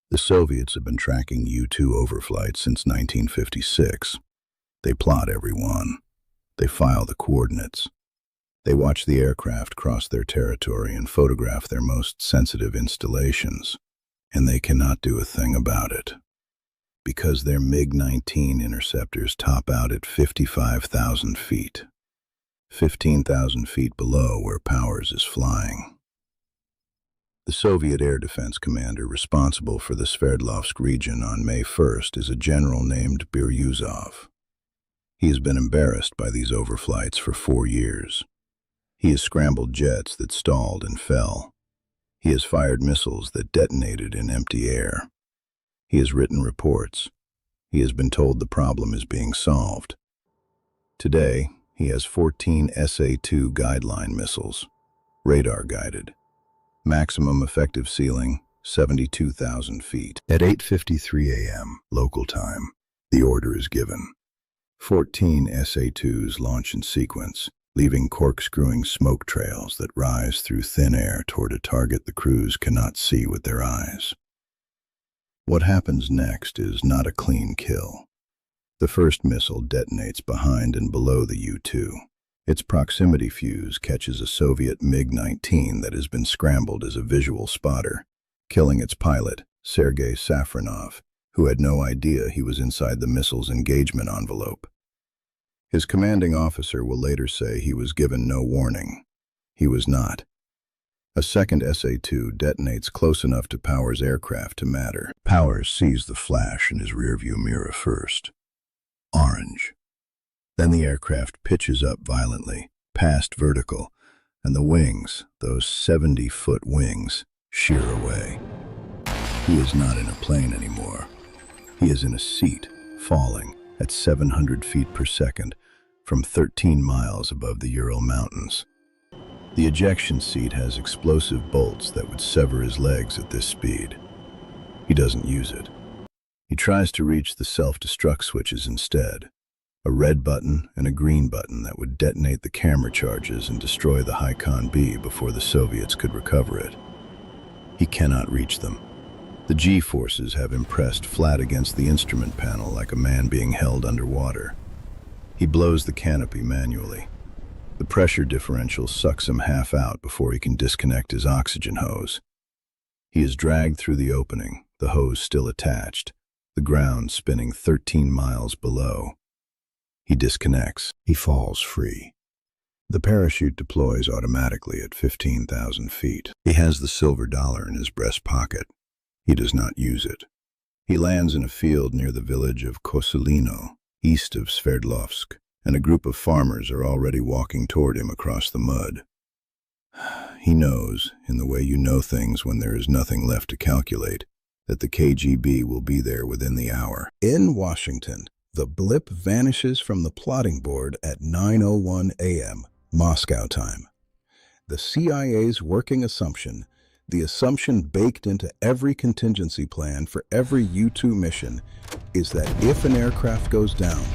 B: The Soviets have been tracking U-2 overflights since 1956. They plot every one. They file the coordinates. They watch the aircraft cross their territory and photograph their most sensitive installations. And they cannot do a thing about it. Because their MiG-19 interceptors top out at 55,000 feet. 15,000 feet below where Powers is flying. The Soviet Air Defense commander responsible for the Sverdlovsk region on May 1st is a general named Biryuzov. He has been embarrassed by these overflights for 4 years. He has scrambled jets that stalled and fell. He has fired missiles that detonated in empty air. He has written reports. He has been told the problem is being solved. Today, he has 14 SA-2 guideline missiles, radar-guided. Maximum effective ceiling, 72,000 feet. At 8:53 a.m. local time, the order is given. 14 SA-2s launch in sequence, leaving corkscrewing smoke trails that rise through thin air toward a target the crews cannot see with their eyes. What happens next is not a clean kill. The first missile detonates behind and below the U-2. Its proximity fuse catches a Soviet MiG-19 that has been scrambled as a visual spotter, killing its pilot, Sergei Safronov, who had no idea he was inside the missile's engagement envelope. His commanding officer will later say he was given no warning. He was not. A second SA-2 detonates close enough to Powers' aircraft to matter. Powers sees the flash in his rearview mirror first. Orange. Then the aircraft pitches up violently, past vertical, and the wings, those 70-foot wings, shear away. He is not in a plane anymore. He is in a seat, falling at 700 feet per second from 13 miles above the Ural Mountains. The ejection seat has explosive bolts that would sever his legs at this speed. He doesn't use it. He tries to reach the self-destruct switches instead. A red button and a green button that would detonate the camera charges and destroy the Hycon B before the Soviets could recover it. He cannot reach them. The G-forces have impressed flat against the instrument panel like a man being held underwater. He blows the canopy manually. The pressure differential sucks him half out before he can disconnect his oxygen hose. He is dragged through the opening, the hose still attached, the ground spinning 13 miles below. He disconnects. He falls free. The parachute deploys automatically at 15,000 feet. He has the silver dollar in his breast pocket. He does not use it. He lands in a field near the village of Koselino, east of Sverdlovsk, and a group of farmers are already walking toward him across the mud. He knows, in the way you know things when there is nothing left to calculate, that the KGB will be there within the hour. In Washington, the blip vanishes from the plotting board at 9:01 a.m. Moscow time. The CIA's working assumption, the assumption baked into every contingency plan for every U-2 mission, is that if an aircraft goes down,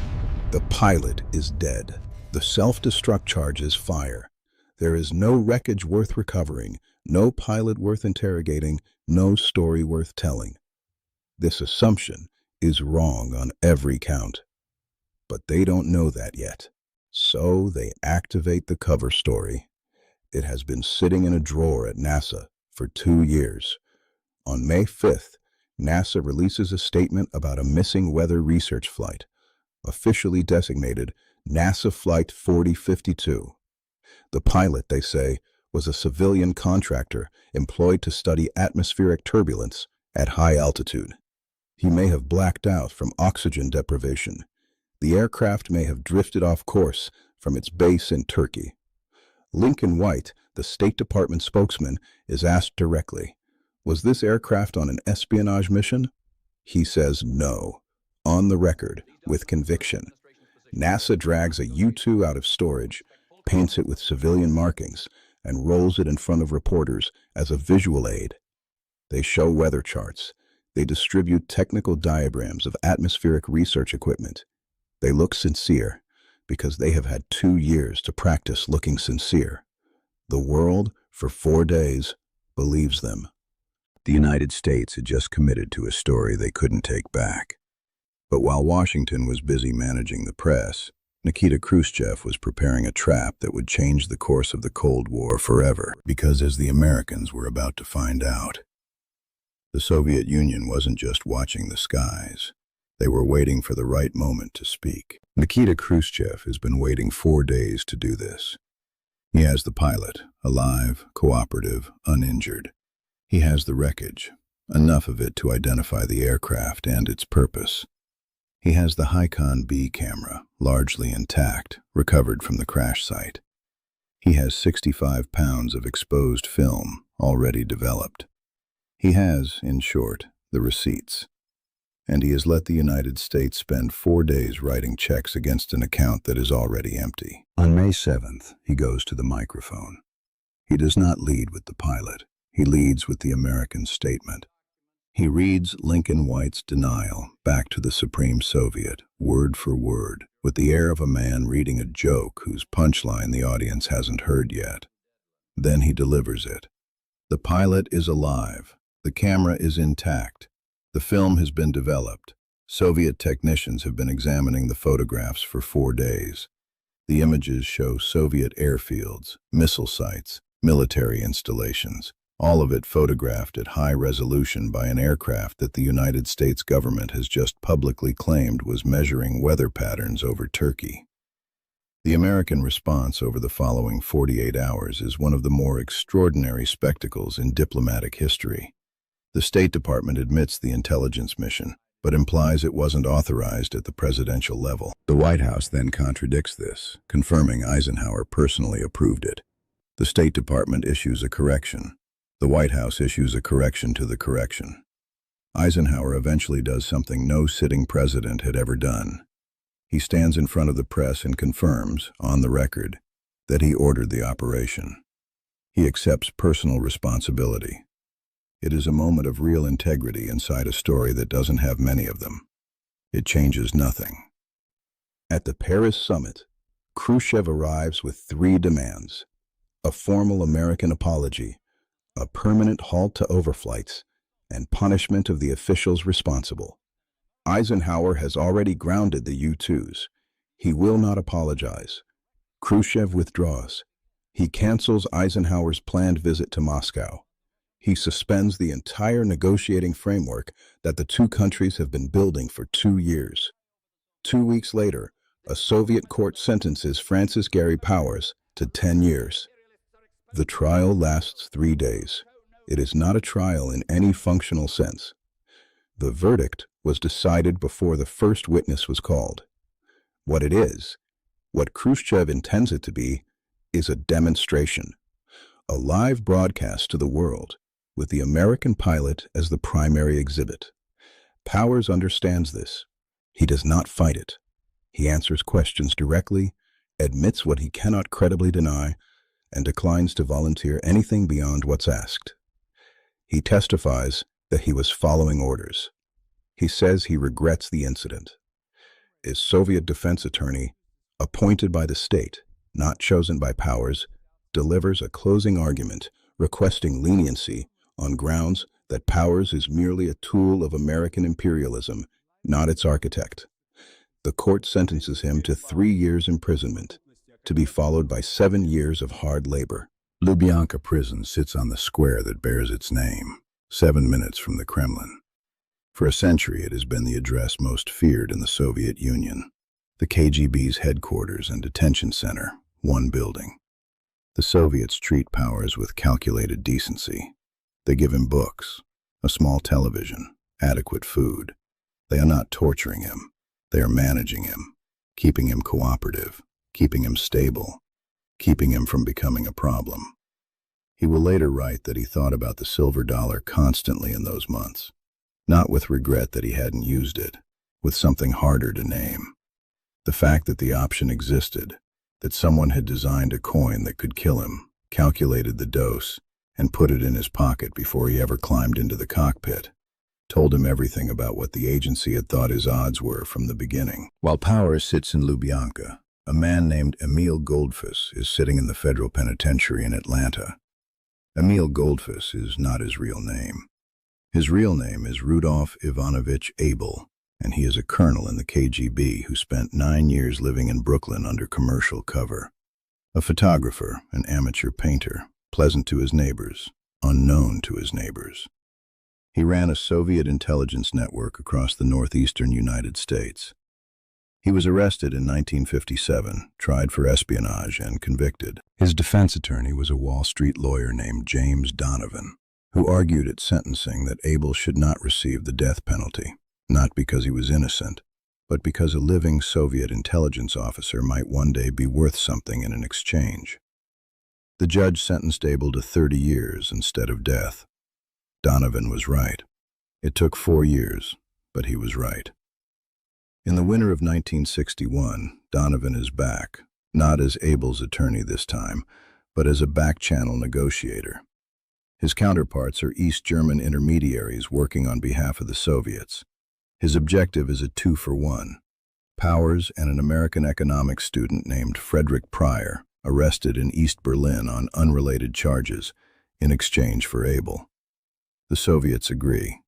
B: the pilot is dead. The self-destruct charges fire. There is no wreckage worth recovering, no pilot worth interrogating, no story worth telling. This assumption is wrong on every count. But they don't know that yet. So they activate the cover story. It has been sitting in a drawer at NASA for 2 years. On May 5th, NASA releases a statement about a missing weather research flight, officially designated NASA Flight 4052. The pilot, they say, was a civilian contractor employed to study atmospheric turbulence at high altitude. He may have blacked out from oxygen deprivation. The aircraft may have drifted off course from its base in Turkey. Lincoln White, the State Department spokesman, is asked directly, was this aircraft on an espionage mission? He says no, on the record, with conviction. NASA drags a U-2 out of storage, paints it with civilian markings, and rolls it in front of reporters as a visual aid. They show weather charts. They distribute technical diagrams of atmospheric research equipment. They look sincere because they have had 2 years to practice looking sincere. The world, for 4 days, believes them. The United States had just committed to a story they couldn't take back. But while Washington was busy managing the press, Nikita Khrushchev was preparing a trap that would change the course of the Cold War forever, because as the Americans were about to find out, the Soviet Union wasn't just watching the skies. They were waiting for the right moment to speak. Nikita Khrushchev has been waiting 4 days to do this. He has the pilot, alive, cooperative, uninjured. He has the wreckage, enough of it to identify the aircraft and its purpose. He has the Hikon B camera, largely intact, recovered from the crash site. He has 65 pounds of exposed film, already developed. He has, in short, the receipts. And he has let the United States spend 4 days writing checks against an account that is already empty. On May 7th, he goes to the microphone. He does not lead with the pilot. He leads with the American statement. He reads Lincoln White's denial back to the Supreme Soviet, word for word, with the air of a man reading a joke whose punchline the audience hasn't heard yet. Then he delivers it. The pilot is alive. The camera is intact. The film has been developed. Soviet technicians have been examining the photographs for 4 days. The images show Soviet airfields, missile sites, military installations, all of it photographed at high resolution by an aircraft that the United States government has just publicly claimed was measuring weather patterns over Turkey. The American response over the following 48 hours is one of the more extraordinary spectacles in diplomatic history. The State Department admits the intelligence mission, but implies it wasn't authorized at the presidential level. The White House then contradicts this, confirming Eisenhower personally approved it. The State Department issues a correction. The White House issues a correction to the correction. Eisenhower eventually does something no sitting president had ever done. He stands in front of the press and confirms, on the record, that he ordered the operation. He accepts personal responsibility. It is a moment of real integrity inside a story that doesn't have many of them. It changes nothing. At the Paris summit, Khrushchev arrives with 3 demands: a formal American apology, a permanent halt to overflights, and punishment of the officials responsible. Eisenhower has already grounded the U-2s. He will not apologize. Khrushchev withdraws. He cancels Eisenhower's planned visit to Moscow. He suspends the entire negotiating framework that the 2 countries have been building for 2 years. 2 weeks later, a Soviet court sentences Francis Gary Powers to 10 years. The trial lasts 3 days.
E: It is not a trial in any functional sense. The verdict was decided before the first witness was called. What it is, what Khrushchev intends it to be, is a demonstration, a live broadcast to the world, with the American pilot as the primary exhibit. Powers understands this. He does not fight it. He answers questions directly, admits what he cannot credibly deny, and declines to volunteer anything beyond what's asked. He testifies that he was following orders. He says he regrets the incident. Is Soviet defense attorney, appointed by the state, not chosen by Powers, delivers a closing argument requesting leniency on grounds that Powers is merely a tool of American imperialism, not its architect. The court sentences him to 3 years imprisonment, to be followed by 7 years of hard labor.
B: Lubyanka prison sits on the square that bears its name, 7 minutes from the Kremlin. For a century, it has been the address most feared in the Soviet Union. The KGB's headquarters and detention center, one building. The Soviets treat Powers with calculated decency. They give him books, a small television, adequate food. They are not torturing him. They are managing him, keeping him cooperative, keeping him stable, keeping him from becoming a problem. He will later write that he thought about the silver dollar constantly in those months, not with regret that he hadn't used it, with something harder to name. The fact that the option existed, that someone had designed a coin that could kill him, calculated the dose, and put it in his pocket before he ever climbed into the cockpit, told him everything about what the agency had thought his odds were from the beginning. While Powers sits in Lubyanka, a man named Emil Goldfuss is sitting in the federal penitentiary in Atlanta. Emil Goldfuss is not his real name. His real name is Rudolf Ivanovich Abel, and he is a colonel in the KGB who spent 9 years living in Brooklyn under commercial cover. A photographer, an amateur painter, pleasant to his neighbors, unknown to his neighbors. He ran a Soviet intelligence network across the northeastern United States. He was arrested in 1957, tried for espionage, and convicted. His defense attorney was a Wall Street lawyer named James Donovan, who argued at sentencing that Abel should not receive the death penalty, not because he was innocent, but because a living Soviet intelligence officer might one day be worth something in an exchange. The judge sentenced Abel to 30 years instead of death. Donovan was right. It took 4 years, but he was right. In the winter of 1961, Donovan is back, not as Abel's attorney this time, but as a back-channel negotiator. His counterparts are East German intermediaries working on behalf of the Soviets. His objective is a 2-for-1. Powers and an American economics student named Frederick Pryor, arrested in East Berlin on unrelated charges in exchange for Abel. The Soviets agree.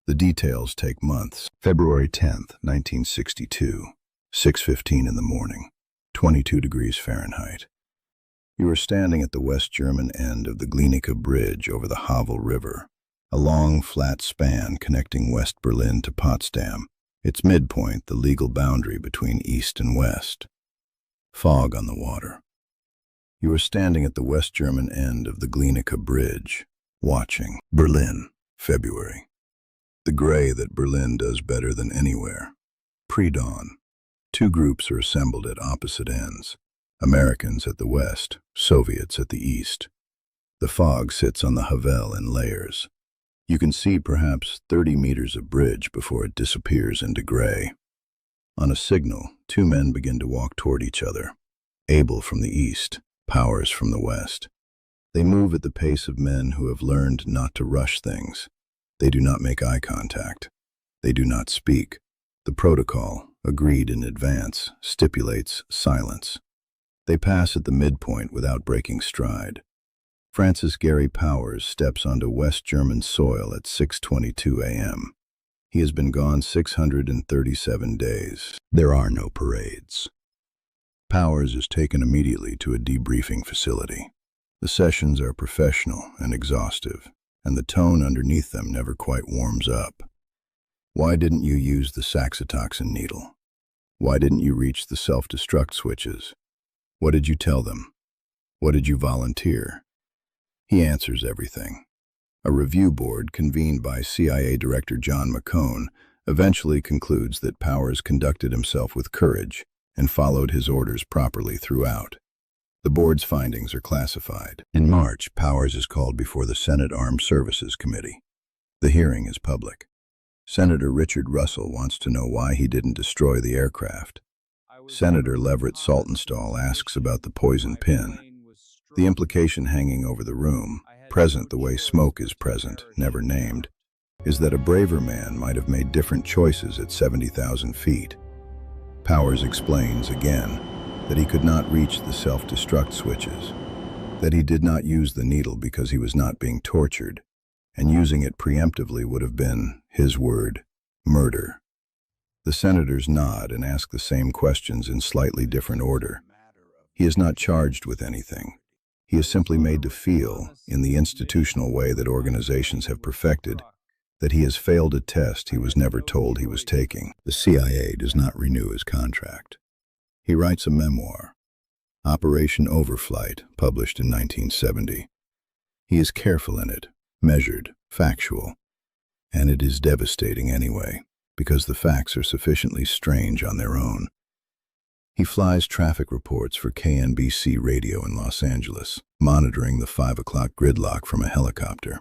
B: The details take months. February 10th, 1962, 6:15 in the morning, 22 degrees Fahrenheit. You are standing at the West German end of the Glienicke Bridge over the Havel River, a long, flat span connecting West Berlin to Potsdam, its midpoint the legal boundary between East and West. Fog on the water. You are standing at the West German end of the Glienicke Bridge, watching. Berlin, February. The gray that Berlin does better than anywhere. Pre-dawn. 2 groups are assembled at opposite ends. Americans at the west, Soviets at the east. The fog sits on the Havel in layers. You can see perhaps 30 meters of bridge before it disappears into gray. On a signal, 2 men begin to walk toward each other. Abel from the east, Powers from the west. They move at the pace of men who have learned not to rush things. They do not make eye contact. They do not speak. The protocol, agreed in advance, stipulates silence. They pass at the midpoint without breaking stride. Francis Gary Powers steps onto West German soil at 6:22 a.m. He has been gone 637 days. There are no parades. Powers is taken immediately to a debriefing facility. The sessions are professional and exhaustive, and the tone underneath them never quite warms up. Why didn't you use the saxitoxin needle? Why didn't you reach the self-destruct switches? What did you tell them? What did you volunteer? He answers everything.
E: A review board convened by CIA Director John McCone eventually concludes that Powers conducted himself with courage and followed his orders properly throughout. The board's findings are classified. In March, Powers is called before the Senate Armed Services Committee. The hearing is public. Senator Richard Russell wants to know why he didn't destroy the aircraft. Senator Leverett Saltonstall asks about the poison pin. The implication hanging over the room, present the way smoke is present, never named, is that a braver man might have made different choices at 70,000 feet. Powers explains again that he could not reach the self-destruct switches, that he did not use the needle because he was not being tortured, and using it preemptively would have been, his word, murder. The senators nod and ask the same questions in slightly different order. He is not charged with anything. He is simply made to feel, in the institutional way that organizations have perfected, that he has failed a test he was never told he was taking. The CIA does not renew his contract. He writes a memoir, Operation Overflight, published in 1970. He is careful in it, measured, factual, and it is devastating anyway, because the facts are sufficiently strange on their own. He flies traffic reports for KNBC radio in Los Angeles, monitoring the 5 o'clock gridlock from a helicopter.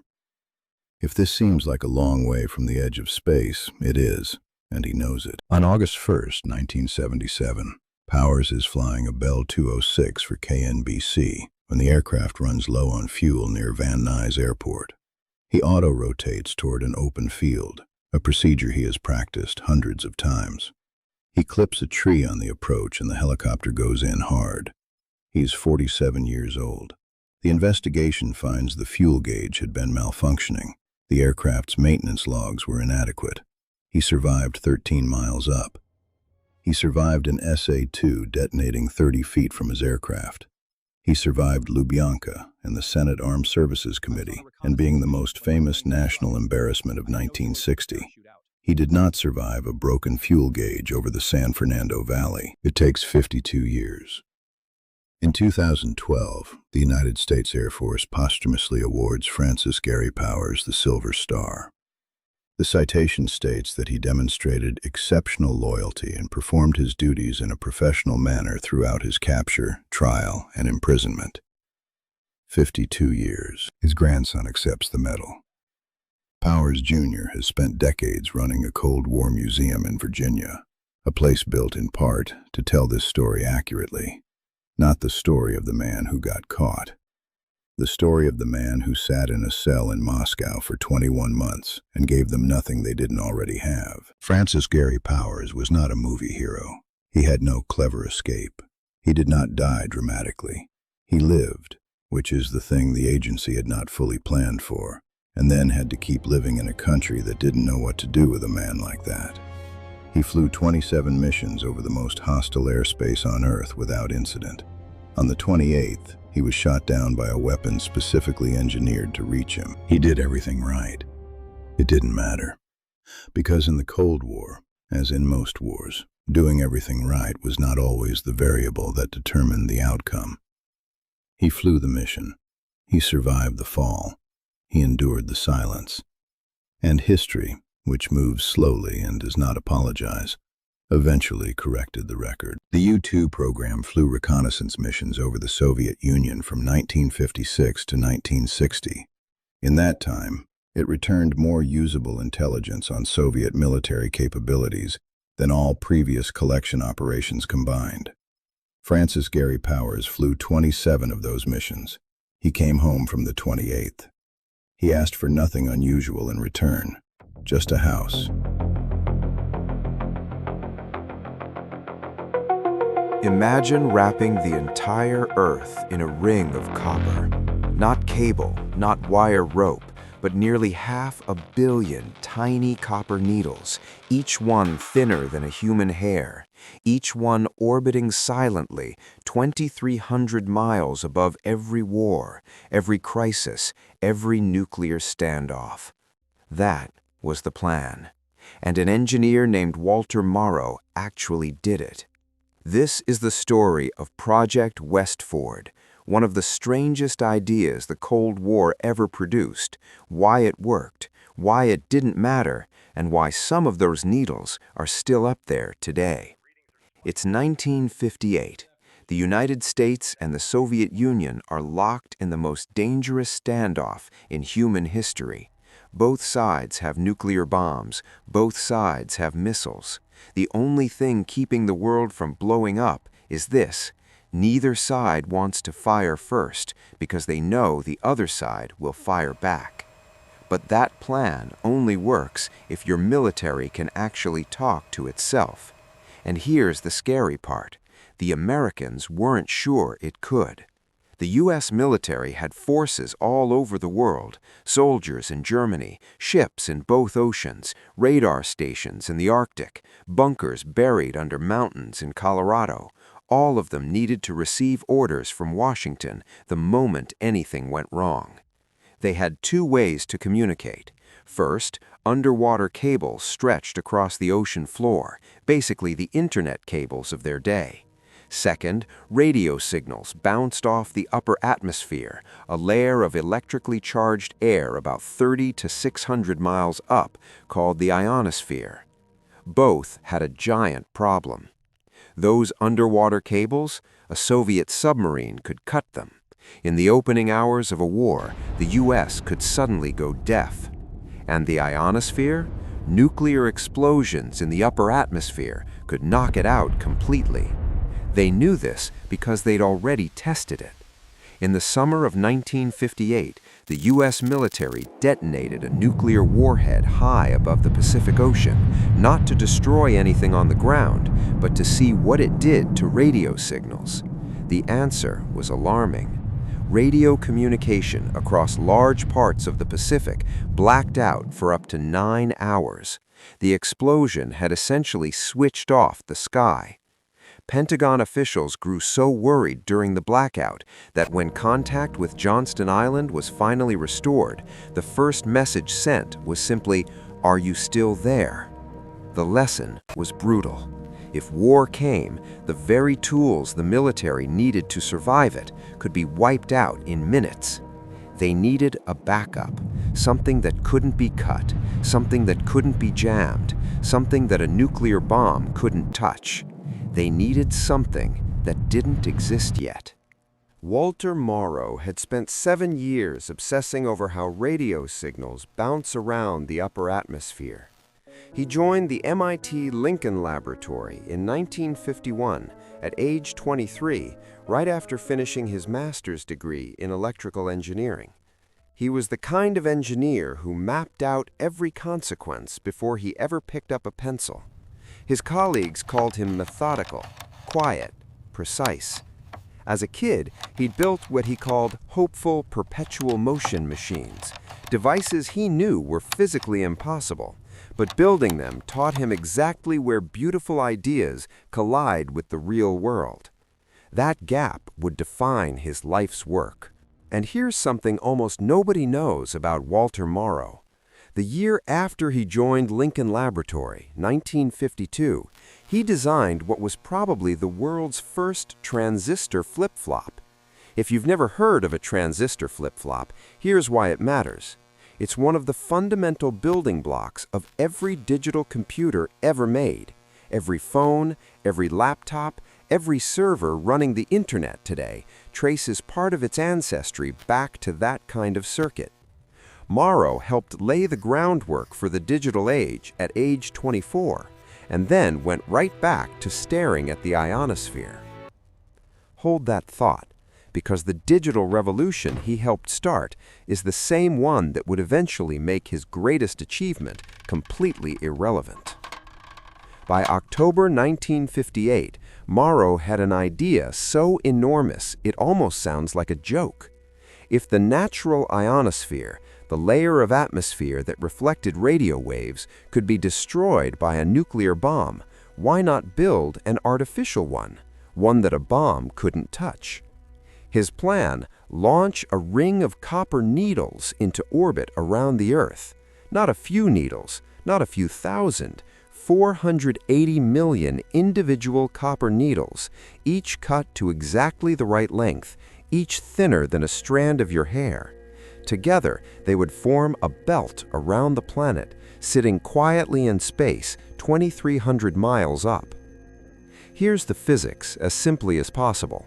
E: If this seems like a long way from the edge of space, it is, and he knows it. On August 1st, 1977, Powers is flying a Bell 206 for KNBC when the aircraft runs low on fuel near Van Nuys Airport. He auto-rotates toward an open field, a procedure he has practiced hundreds of times. He clips a tree on the approach and the helicopter goes in hard. He's 47 years old. The investigation finds the fuel gauge had been malfunctioning. The aircraft's maintenance logs were inadequate. He survived 13 miles up. He survived an SA-2 detonating 30 feet from his aircraft. He survived Lubyanka and the Senate Armed Services Committee and being the most famous national embarrassment of 1960. He did not survive a broken fuel gauge over the San Fernando Valley. It takes 52 years. In 2012, the United States Air Force posthumously awards Francis Gary Powers the Silver Star. The citation states that he demonstrated exceptional loyalty and performed his duties in a professional manner throughout his capture, trial, and imprisonment. 52 years. His grandson accepts the medal. Powers Jr. has spent decades running a Cold War museum in Virginia, a place built in part to tell this story accurately, not the story of the man who got caught. The story of the man who sat in a cell in Moscow for 21 months and gave them nothing they didn't already have. Francis Gary Powers was not a movie hero. He had no clever escape. He did not die dramatically. He lived, which is the thing the agency had not fully planned for, and then had to keep living in a country that didn't know what to do with a man like that. He flew 27 missions over the most hostile airspace on Earth without incident. On the 28th, he was shot down by a weapon specifically engineered to reach him. He did everything right. It didn't matter. Because in the Cold War, as in most wars, doing everything right was not always the variable that determined the outcome. He flew the mission. He survived the fall. He endured the silence. And history, which moves slowly and does not apologize, eventually corrected the record. The U-2 program flew reconnaissance missions over the Soviet Union from 1956 to 1960. In that time, it returned more usable intelligence on Soviet military capabilities than all previous collection operations combined. Francis Gary Powers flew 27 of those missions. He came home from the 28th. He asked for nothing unusual in return, just a house.
F: Imagine wrapping the entire Earth in a ring of copper. Not cable, not wire rope, but nearly 500 million tiny copper needles, each one thinner than a human hair, each one orbiting silently 2,300 miles above every war, every crisis, every nuclear standoff. That was the plan. And an engineer named Walter Morrow actually did it. This is the story of Project Westford, one of the strangest ideas the Cold War ever produced, why it worked, why it didn't matter, and why some of those needles are still up there today. It's 1958. The United States and the Soviet Union are locked in the most dangerous standoff in human history. Both sides have nuclear bombs. Both sides have missiles. The only thing keeping the world from blowing up is this: neither side wants to fire first because they know the other side will fire back. But that plan only works if your military can actually talk to itself. And here's the scary part: the Americans weren't sure it could. The U.S. military had forces all over the world, soldiers in Germany, ships in both oceans, radar stations in the Arctic, bunkers buried under mountains in Colorado. All of them needed to receive orders from Washington the moment anything went wrong. They had two ways to communicate. First, underwater cables stretched across the ocean floor, basically the internet cables of their day. Second, radio signals bounced off the upper atmosphere, a layer of electrically charged air about 30 to 600 miles up, called the ionosphere. Both had a giant problem. Those underwater cables, a Soviet submarine could cut them. In the opening hours of a war, the U.S. could suddenly go deaf. And the ionosphere? Nuclear explosions in the upper atmosphere could knock it out completely. They knew this because they'd already tested it. In the summer of 1958, the U.S. military detonated a nuclear warhead high above the Pacific Ocean, not to destroy anything on the ground, but to see what it did to radio signals. The answer was alarming. Radio communication across large parts of the Pacific blacked out for up to 9 hours. The explosion had essentially switched off the sky. Pentagon officials grew so worried during the blackout that when contact with Johnston Island was finally restored, the first message sent was simply, "Are you still there?" The lesson was brutal. If war came, the very tools the military needed to survive it could be wiped out in minutes. They needed a backup, something that couldn't be cut, something that couldn't be jammed, something that a nuclear bomb couldn't touch. They needed something that didn't exist yet. Walter Morrow had spent 7 years obsessing over how radio signals bounce around the upper atmosphere. He joined the MIT Lincoln Laboratory in 1951 at age 23, right after finishing his master's degree in electrical engineering. He was the kind of engineer who mapped out every consequence before he ever picked up a pencil. His colleagues called him methodical, quiet, precise. As a kid, he'd built what he called hopeful perpetual motion machines, devices he knew were physically impossible, but building them taught him exactly where beautiful ideas collide with the real world. That gap would define his life's work. And here's something almost nobody knows about Walter Morrow. The year after he joined Lincoln Laboratory, 1952, he designed what was probably the world's first transistor flip-flop. If you've never heard of a transistor flip-flop, here's why it matters. It's one of the fundamental building blocks of every digital computer ever made. Every phone, every laptop, every server running the internet today traces part of its ancestry back to that kind of circuit. Morrow helped lay the groundwork for the digital age at age 24, and then went right back to staring at the ionosphere. Hold that thought, because the digital revolution he helped start is the same one that would eventually make his greatest achievement completely irrelevant. By October 1958, Morrow had an idea so enormous it almost sounds like a joke. If the natural ionosphere, the layer of atmosphere that reflected radio waves, could be destroyed by a nuclear bomb, why not build an artificial one that a bomb couldn't touch? His plan: launch a ring of copper needles into orbit around the Earth. Not a few needles, not a few thousand, 480 million individual copper needles, each cut to exactly the right length, each thinner than a strand of your hair. Together, they would form a belt around the planet, sitting quietly in space 2,300 miles up. Here's the physics as simply as possible.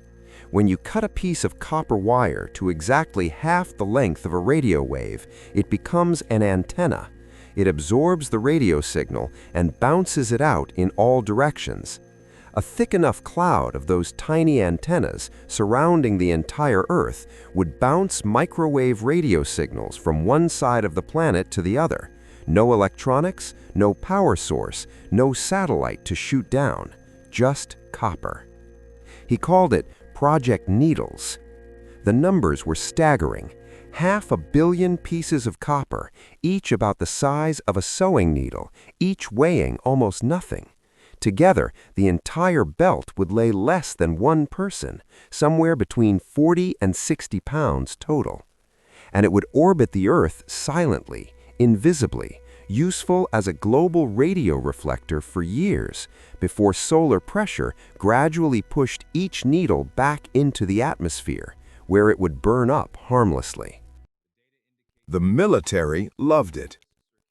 F: When you cut a piece of copper wire to exactly half the length of a radio wave, it becomes an antenna. It absorbs the radio signal and bounces it out in all directions. A thick enough cloud of those tiny antennas surrounding the entire Earth would bounce microwave radio signals from one side of the planet to the other. No electronics, no power source, no satellite to shoot down, just copper. He called it Project Needles. The numbers were staggering. 500 million pieces of copper, each about the size of a sewing needle, each weighing almost nothing. Together, the entire belt would weigh less than one person, somewhere between 40 and 60 pounds total. And it would orbit the Earth silently, invisibly, useful as a global radio reflector for years, before solar pressure gradually pushed each needle back into the atmosphere, where it would burn up harmlessly.
G: The military loved it.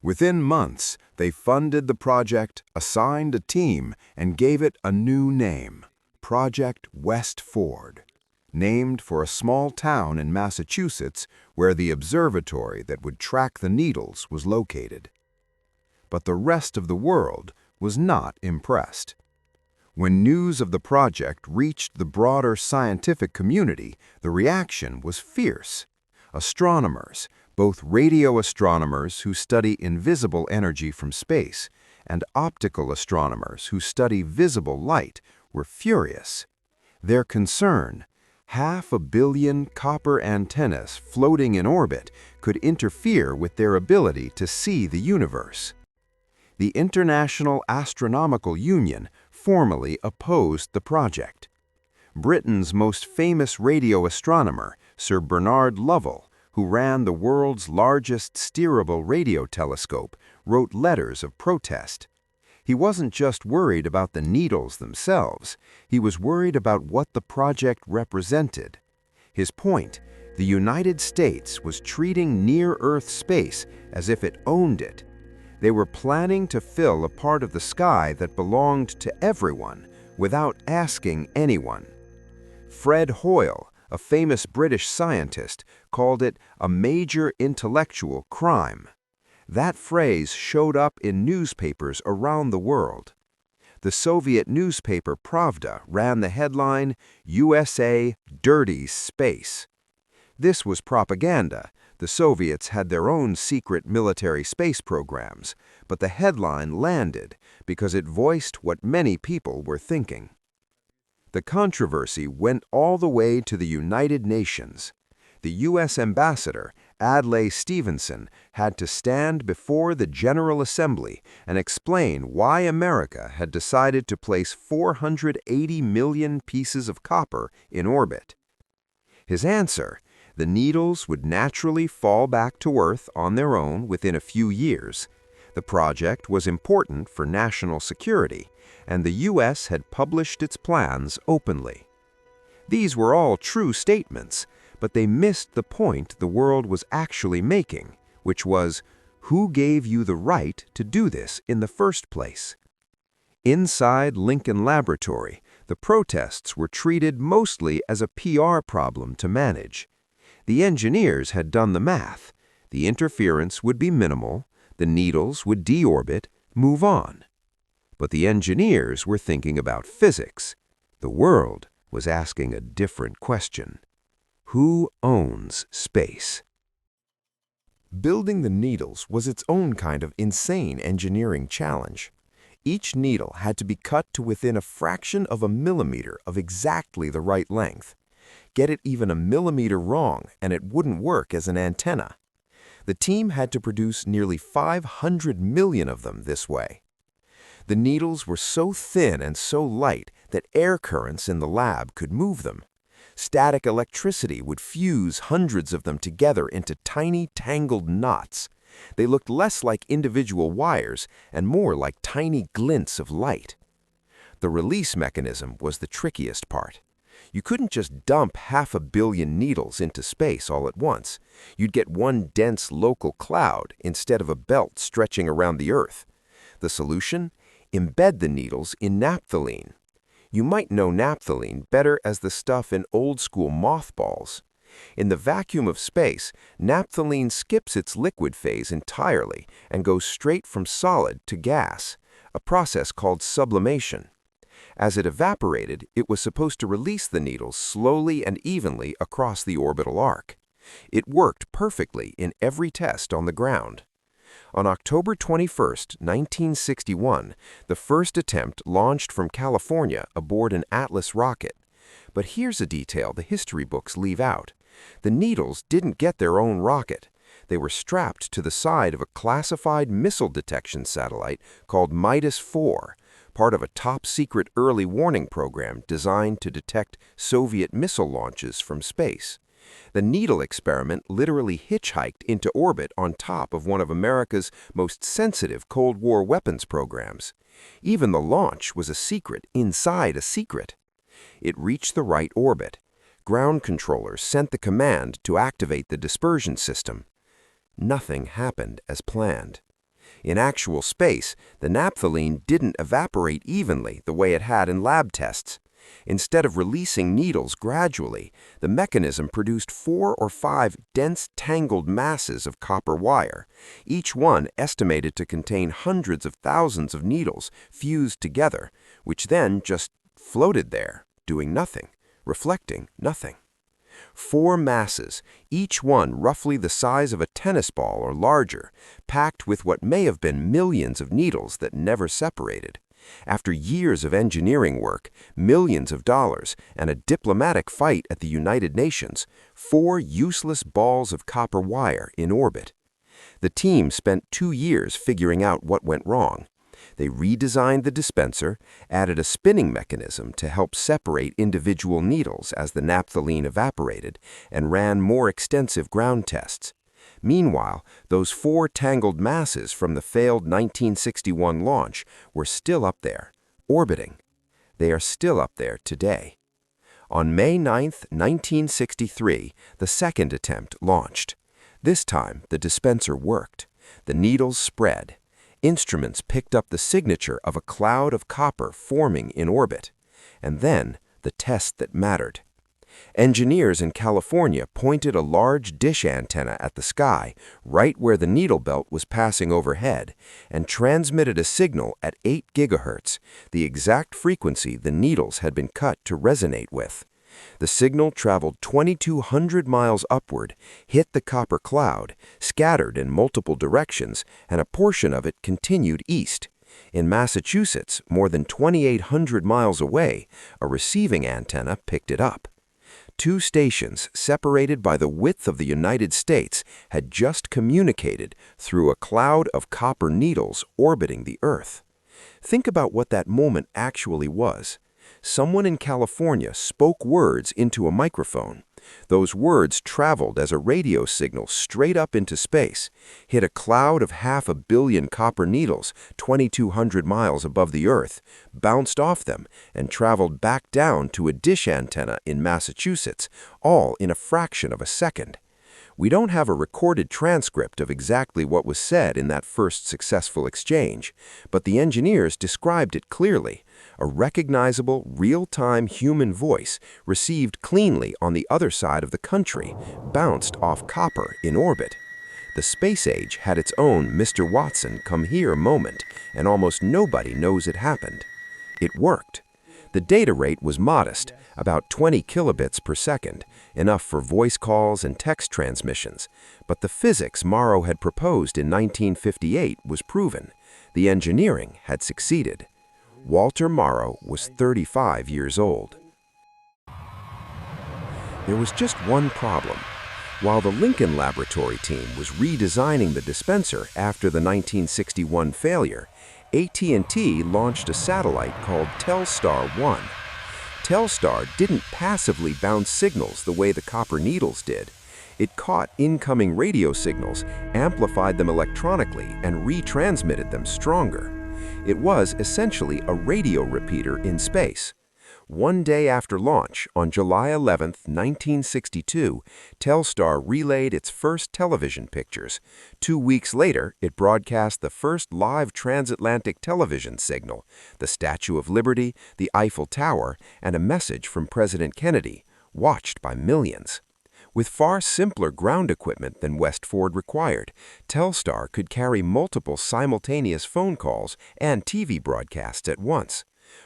G: Within months, they funded the project, assigned a team, and gave it a new name, Project Westford, named for a small town in Massachusetts where the observatory that would track the needles was located. But the rest of the world was not impressed. When news of the project reached the broader scientific community, the reaction was fierce. Astronomers, both radio astronomers who study invisible energy from space and optical astronomers who study visible light, were furious. Their concern: 500 million copper antennas floating in orbit could interfere with their ability to see the universe. The International Astronomical Union formally opposed the project. Britain's most famous radio astronomer, Sir Bernard Lovell, who ran the world's largest steerable radio telescope, wrote letters of protest. He wasn't just worried about the needles themselves, he was worried about what the project represented. His point: the United States was treating near-Earth space as if it owned it. They were planning to fill a part of the sky that belonged to everyone without asking anyone. Fred Hoyle, a famous British scientist, called it a major intellectual crime. That phrase showed up in newspapers around the world. The Soviet newspaper Pravda ran the headline, "USA Dirty Space." This was propaganda. The Soviets had their own secret military space programs, but the headline landed because it voiced what many people were thinking. The controversy went all the way to the United Nations. The U.S. ambassador, Adlai Stevenson, had to stand before the General Assembly and explain why America had decided to place 480 million pieces of copper in orbit. His answer: the needles would naturally fall back to Earth on their own within a few years. The project was important for national security, and the U.S. had published its plans openly. These were all true statements, but they missed the point the world was actually making, which was, who gave you the right to do this in the first place? Inside Lincoln Laboratory, the protests were treated mostly as a PR problem to manage. The engineers had done the math. The interference would be minimal, the needles would deorbit, move on. But the engineers were thinking about physics. The world was asking a different question. Who owns space? Building the needles was its own kind of insane engineering challenge. Each needle had to be cut to within a fraction of a millimeter of exactly the right length. Get it even a millimeter wrong and it wouldn't work as an antenna. The team had to produce nearly 500 million of them this way. The needles were so thin and so light that air currents in the lab could move them. Static electricity would fuse hundreds of them together into tiny, tangled knots. They looked less like individual wires and more like tiny glints of light. The release mechanism was the trickiest part.
F: You couldn't just dump 500 million needles into space all at once. You'd get one dense local cloud instead of a belt stretching around the Earth. The solution? Embed the needles in naphthalene. You might know naphthalene better as the stuff in old-school mothballs. In the vacuum of space, naphthalene skips its liquid phase entirely and goes straight from solid to gas, a process called sublimation. As it evaporated, it was supposed to release the needles slowly and evenly across the orbital arc. It worked perfectly in every test on the ground. On October 21, 1961, the first attempt launched from California aboard an Atlas rocket. But here's a detail the history books leave out. The needles didn't get their own rocket. They were strapped to the side of a classified missile detection satellite called Midas 4, part of a top-secret early warning program designed to detect Soviet missile launches from space. The needle experiment literally hitchhiked into orbit on top of one of America's most sensitive Cold War weapons programs. Even the launch was a secret inside a secret. It reached the right orbit. Ground controllers sent the command to activate the dispersion system. Nothing happened as planned. In actual space, the naphthalene didn't evaporate evenly the way it had in lab tests. Instead of releasing needles gradually, the mechanism produced 4 or 5 dense tangled masses of copper wire, each one estimated to contain hundreds of thousands of needles fused together, which then just floated there, doing nothing, reflecting nothing. 4 masses, each one roughly the size of a tennis ball or larger, packed with what may have been millions of needles that never separated. After years of engineering work, millions of dollars, and a diplomatic fight at the United Nations, 4 useless balls of copper wire in orbit. The team spent 2 years figuring out what went wrong. They redesigned the dispenser, added a spinning mechanism to help separate individual needles as the naphthalene evaporated, and ran more extensive ground tests. Meanwhile, those 4 tangled masses from the failed 1961 launch were still up there, orbiting. They are still up there today. On May 9, 1963, the second attempt launched. This time, the dispenser worked. The needles spread. Instruments picked up the signature of a cloud of copper forming in orbit. And then, the test that mattered. Engineers in California pointed a large dish antenna at the sky, right where the needle belt was passing overhead, and transmitted a signal at 8 gigahertz, the exact frequency the needles had been cut to resonate with. The signal traveled 2,200 miles upward, hit the copper cloud, scattered in multiple directions, and a portion of it continued east. In Massachusetts, more than 2,800 miles away, a receiving antenna picked it up. 2 stations, separated by the width of the United States, had just communicated through a cloud of copper needles orbiting the Earth. Think about what that moment actually was. Someone in California spoke words into a microphone. Those words traveled as a radio signal straight up into space, hit a cloud of 500 million copper needles 2,200 miles above the Earth, bounced off them, and traveled back down to a dish antenna in Massachusetts, all in a fraction of a second. We don't have a recorded transcript of exactly what was said in that first successful exchange, but the engineers described it clearly. A recognizable, real-time human voice received cleanly on the other side of the country, bounced off copper in orbit. The space age had its own Mr. Watson come here moment, and almost nobody knows it happened. It worked. The data rate was modest, about 20 kilobits per second, enough for voice calls and text transmissions, but the physics Morrow had proposed in 1958 was proven. The engineering had succeeded. Walter Morrow was 35 years old. There was just one problem. While the Lincoln Laboratory team was redesigning the dispenser after the 1961 failure, AT&T launched a satellite called Telstar 1. Telstar didn't passively bounce signals the way the copper needles did. It caught incoming radio signals, amplified them electronically, and retransmitted them stronger. It was essentially a radio repeater in space. One day after launch, on July 11, 1962, Telstar relayed its first television pictures. 2 weeks later, it broadcast the first live transatlantic television signal, the Statue of Liberty, the Eiffel Tower, and a message from President Kennedy, watched by millions. With far simpler ground equipment than West Ford required, Telstar could carry multiple simultaneous phone calls and TV broadcasts at once.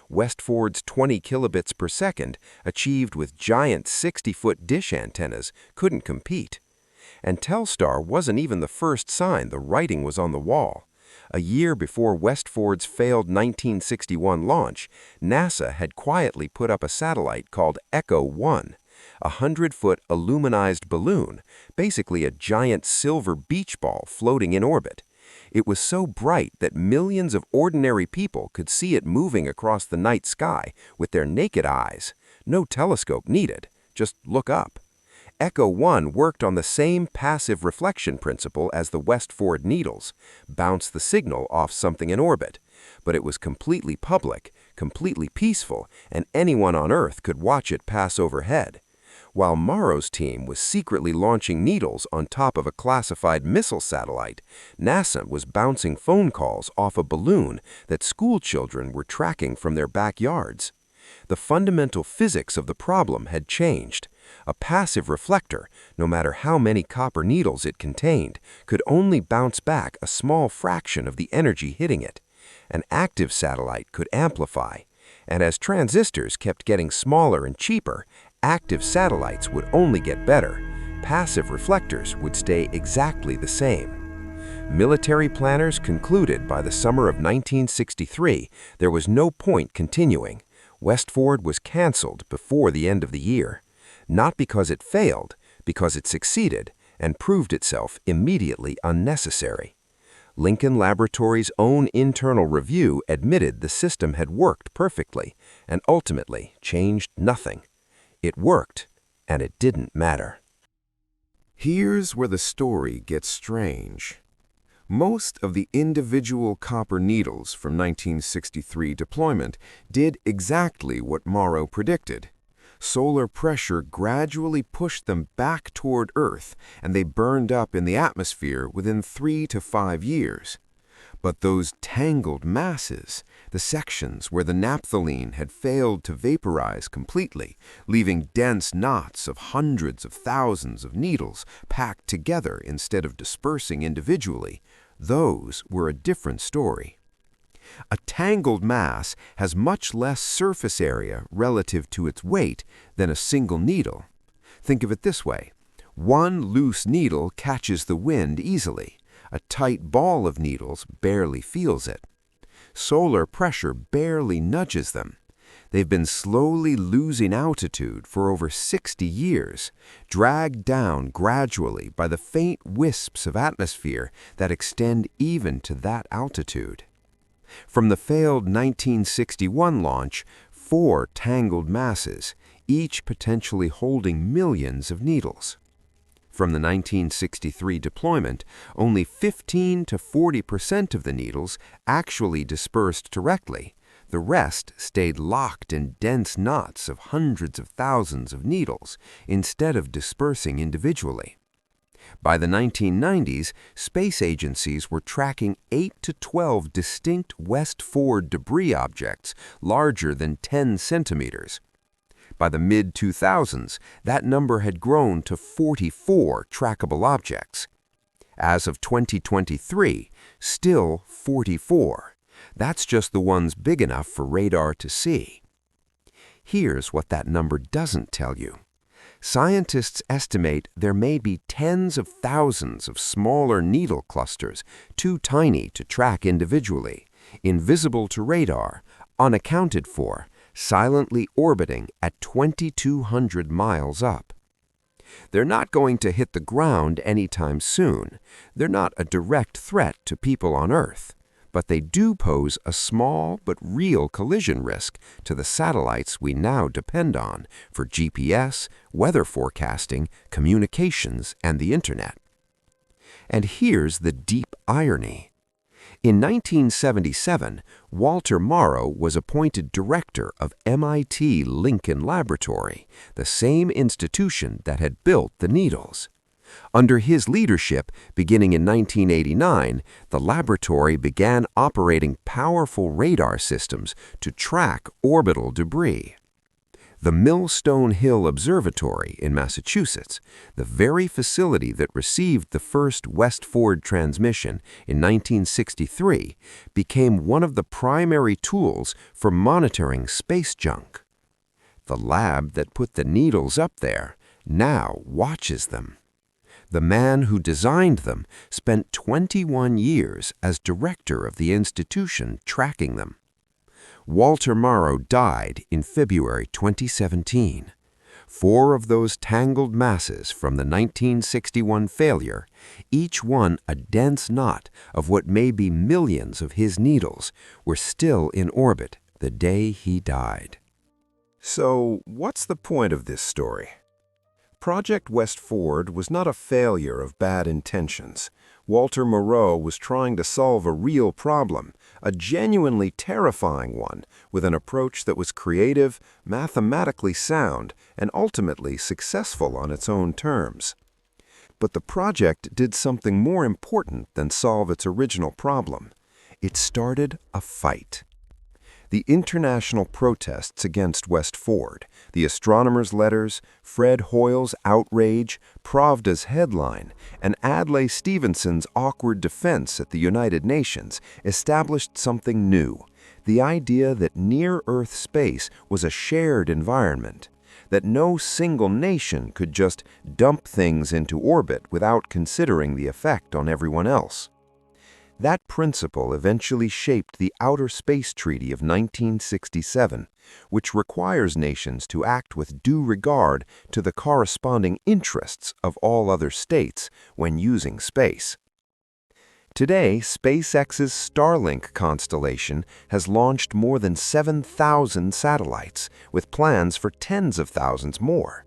F: West Ford's 20 kilobits per second, achieved with giant 60-foot dish antennas, couldn't compete. And Telstar wasn't even the first sign the writing was on the wall. A year before West Ford's failed 1961 launch, NASA had quietly put up a satellite called Echo 1, a 100-foot aluminized balloon, basically a giant silver beach ball floating in orbit. It was so bright that millions of ordinary people could see it moving across the night sky with their naked eyes. No telescope needed, just look up. Echo 1 worked on the same passive reflection principle as the West Ford needles, bounce the signal off something in orbit. But it was completely public, completely peaceful, and anyone on Earth could watch it pass overhead. While Morrow's team was secretly launching needles on top of a classified missile satellite, NASA was bouncing phone calls off a balloon that school children were tracking from their backyards. The fundamental physics of the problem had changed. A passive reflector, no matter how many copper needles it contained, could only bounce back a small fraction of the energy hitting it. An active satellite could amplify. And as transistors kept getting smaller and cheaper, active satellites would only get better. Passive reflectors would stay exactly the same. Military planners concluded by the summer of 1963 there was no point continuing. West Ford was canceled before the end of the year. Not because it failed, because it succeeded and proved itself immediately unnecessary. Lincoln Laboratory's own internal review admitted the system had worked perfectly and ultimately changed nothing. It worked, and it didn't matter.
G: Here's where the story gets strange. Most of the individual copper needles from 1963 deployment did exactly what Morrow predicted. Solar pressure gradually pushed them back toward Earth, and they burned up in the atmosphere within 3 to 5 years. But those tangled masses, the sections where the naphthalene had failed to vaporize completely, leaving dense knots of hundreds of thousands of needles packed together instead of dispersing individually, those were a different story. A tangled mass has much less surface area relative to its weight than a single needle. Think of it this way. One loose needle catches the wind easily. A tight ball of needles barely feels it. Solar pressure barely nudges them. They've been slowly losing altitude for over 60 years, dragged down gradually by the faint wisps of atmosphere that extend even to that altitude. From the failed 1961 launch, 4 tangled masses, each potentially holding millions of needles. From the 1963 deployment, only 15 to 40% of the needles actually dispersed directly. The rest stayed locked in dense knots of hundreds of thousands of needles instead of dispersing individually. By the 1990s, space agencies were tracking 8 to 12 distinct West Ford debris objects larger than 10 centimeters. By the mid-2000s, that number had grown to 44 trackable objects. As of 2023, still 44. That's just the ones big enough for radar to see. Here's what that number doesn't tell you. Scientists estimate there may be tens of thousands of smaller needle clusters, too tiny to track individually, invisible to radar, unaccounted for, silently orbiting at 2,200 miles up. They're not going to hit the ground anytime soon. They're not a direct threat to people on Earth, but they do pose a small but real collision risk to the satellites we now depend on for GPS, weather forecasting, communications, and the Internet. And here's the deep irony.
F: In 1977, Walter Morrow was appointed director of MIT Lincoln Laboratory, the same institution that had built the needles. Under his leadership, beginning in 1989, the laboratory began operating powerful radar systems to track orbital debris. The Millstone Hill Observatory in Massachusetts, the very facility that received the first West Ford transmission in 1963, became one of the primary tools for monitoring space junk. The lab that put the needles up there now watches them. The man who designed them spent 21 years as director of the institution tracking them. Walter Morrow died in February 2017. 4 of those tangled masses from the 1961 failure, each one a dense knot of what may be millions of his needles, were still in orbit the day he died.
G: So, what's the point of this story? Project West Ford was not a failure of bad intentions. Walter Morrow was trying to solve a real problem, a genuinely terrifying one, with an approach that was creative, mathematically sound, and ultimately successful on its own terms. But the project did something more important than solve its original problem. It started a fight. The international protests against West Ford, the astronomers' letters, Fred Hoyle's outrage, Pravda's headline, and Adlai Stevenson's awkward defense at the United Nations established something new, the idea that near-Earth space was a shared environment, that no single nation could just dump things into orbit without considering the effect on everyone else. That principle eventually shaped the Outer Space Treaty of 1967, which requires nations to act with due regard to the corresponding interests of all other states when using space. Today, SpaceX's Starlink constellation has launched more than 7,000 satellites, with plans for tens of thousands more.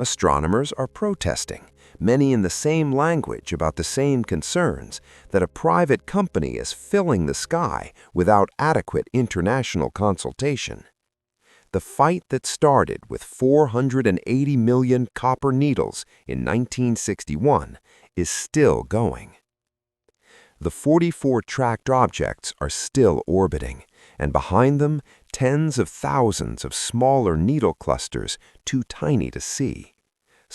G: Astronomers are protesting, many in the same language about the same concerns, that a private company is filling the sky without adequate international consultation. The fight that started with 480 million copper needles in 1961 is still going. The 44 tracked objects are still orbiting, and behind them, tens of thousands of smaller needle clusters too tiny to see.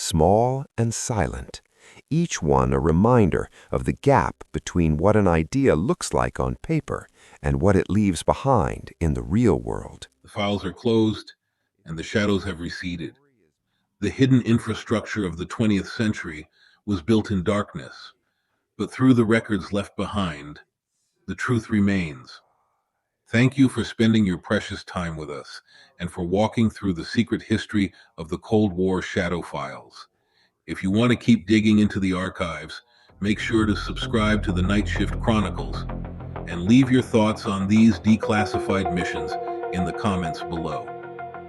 G: Small and silent, each one a reminder of the gap between what an idea looks like on paper and what it leaves behind in the real world.
A: The files are closed, and the shadows have receded. The hidden infrastructure of the 20th century was built in darkness, but through the records left behind, the truth remains. Thank you for spending your precious time with us and for walking through the secret history of the Cold War shadow files. If you want to keep digging into the archives, make sure to subscribe to the Nightshift Chronicles and leave your thoughts on these declassified missions in the comments below.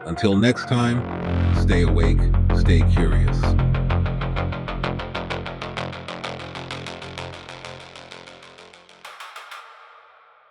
A: Until next time, stay awake, stay curious.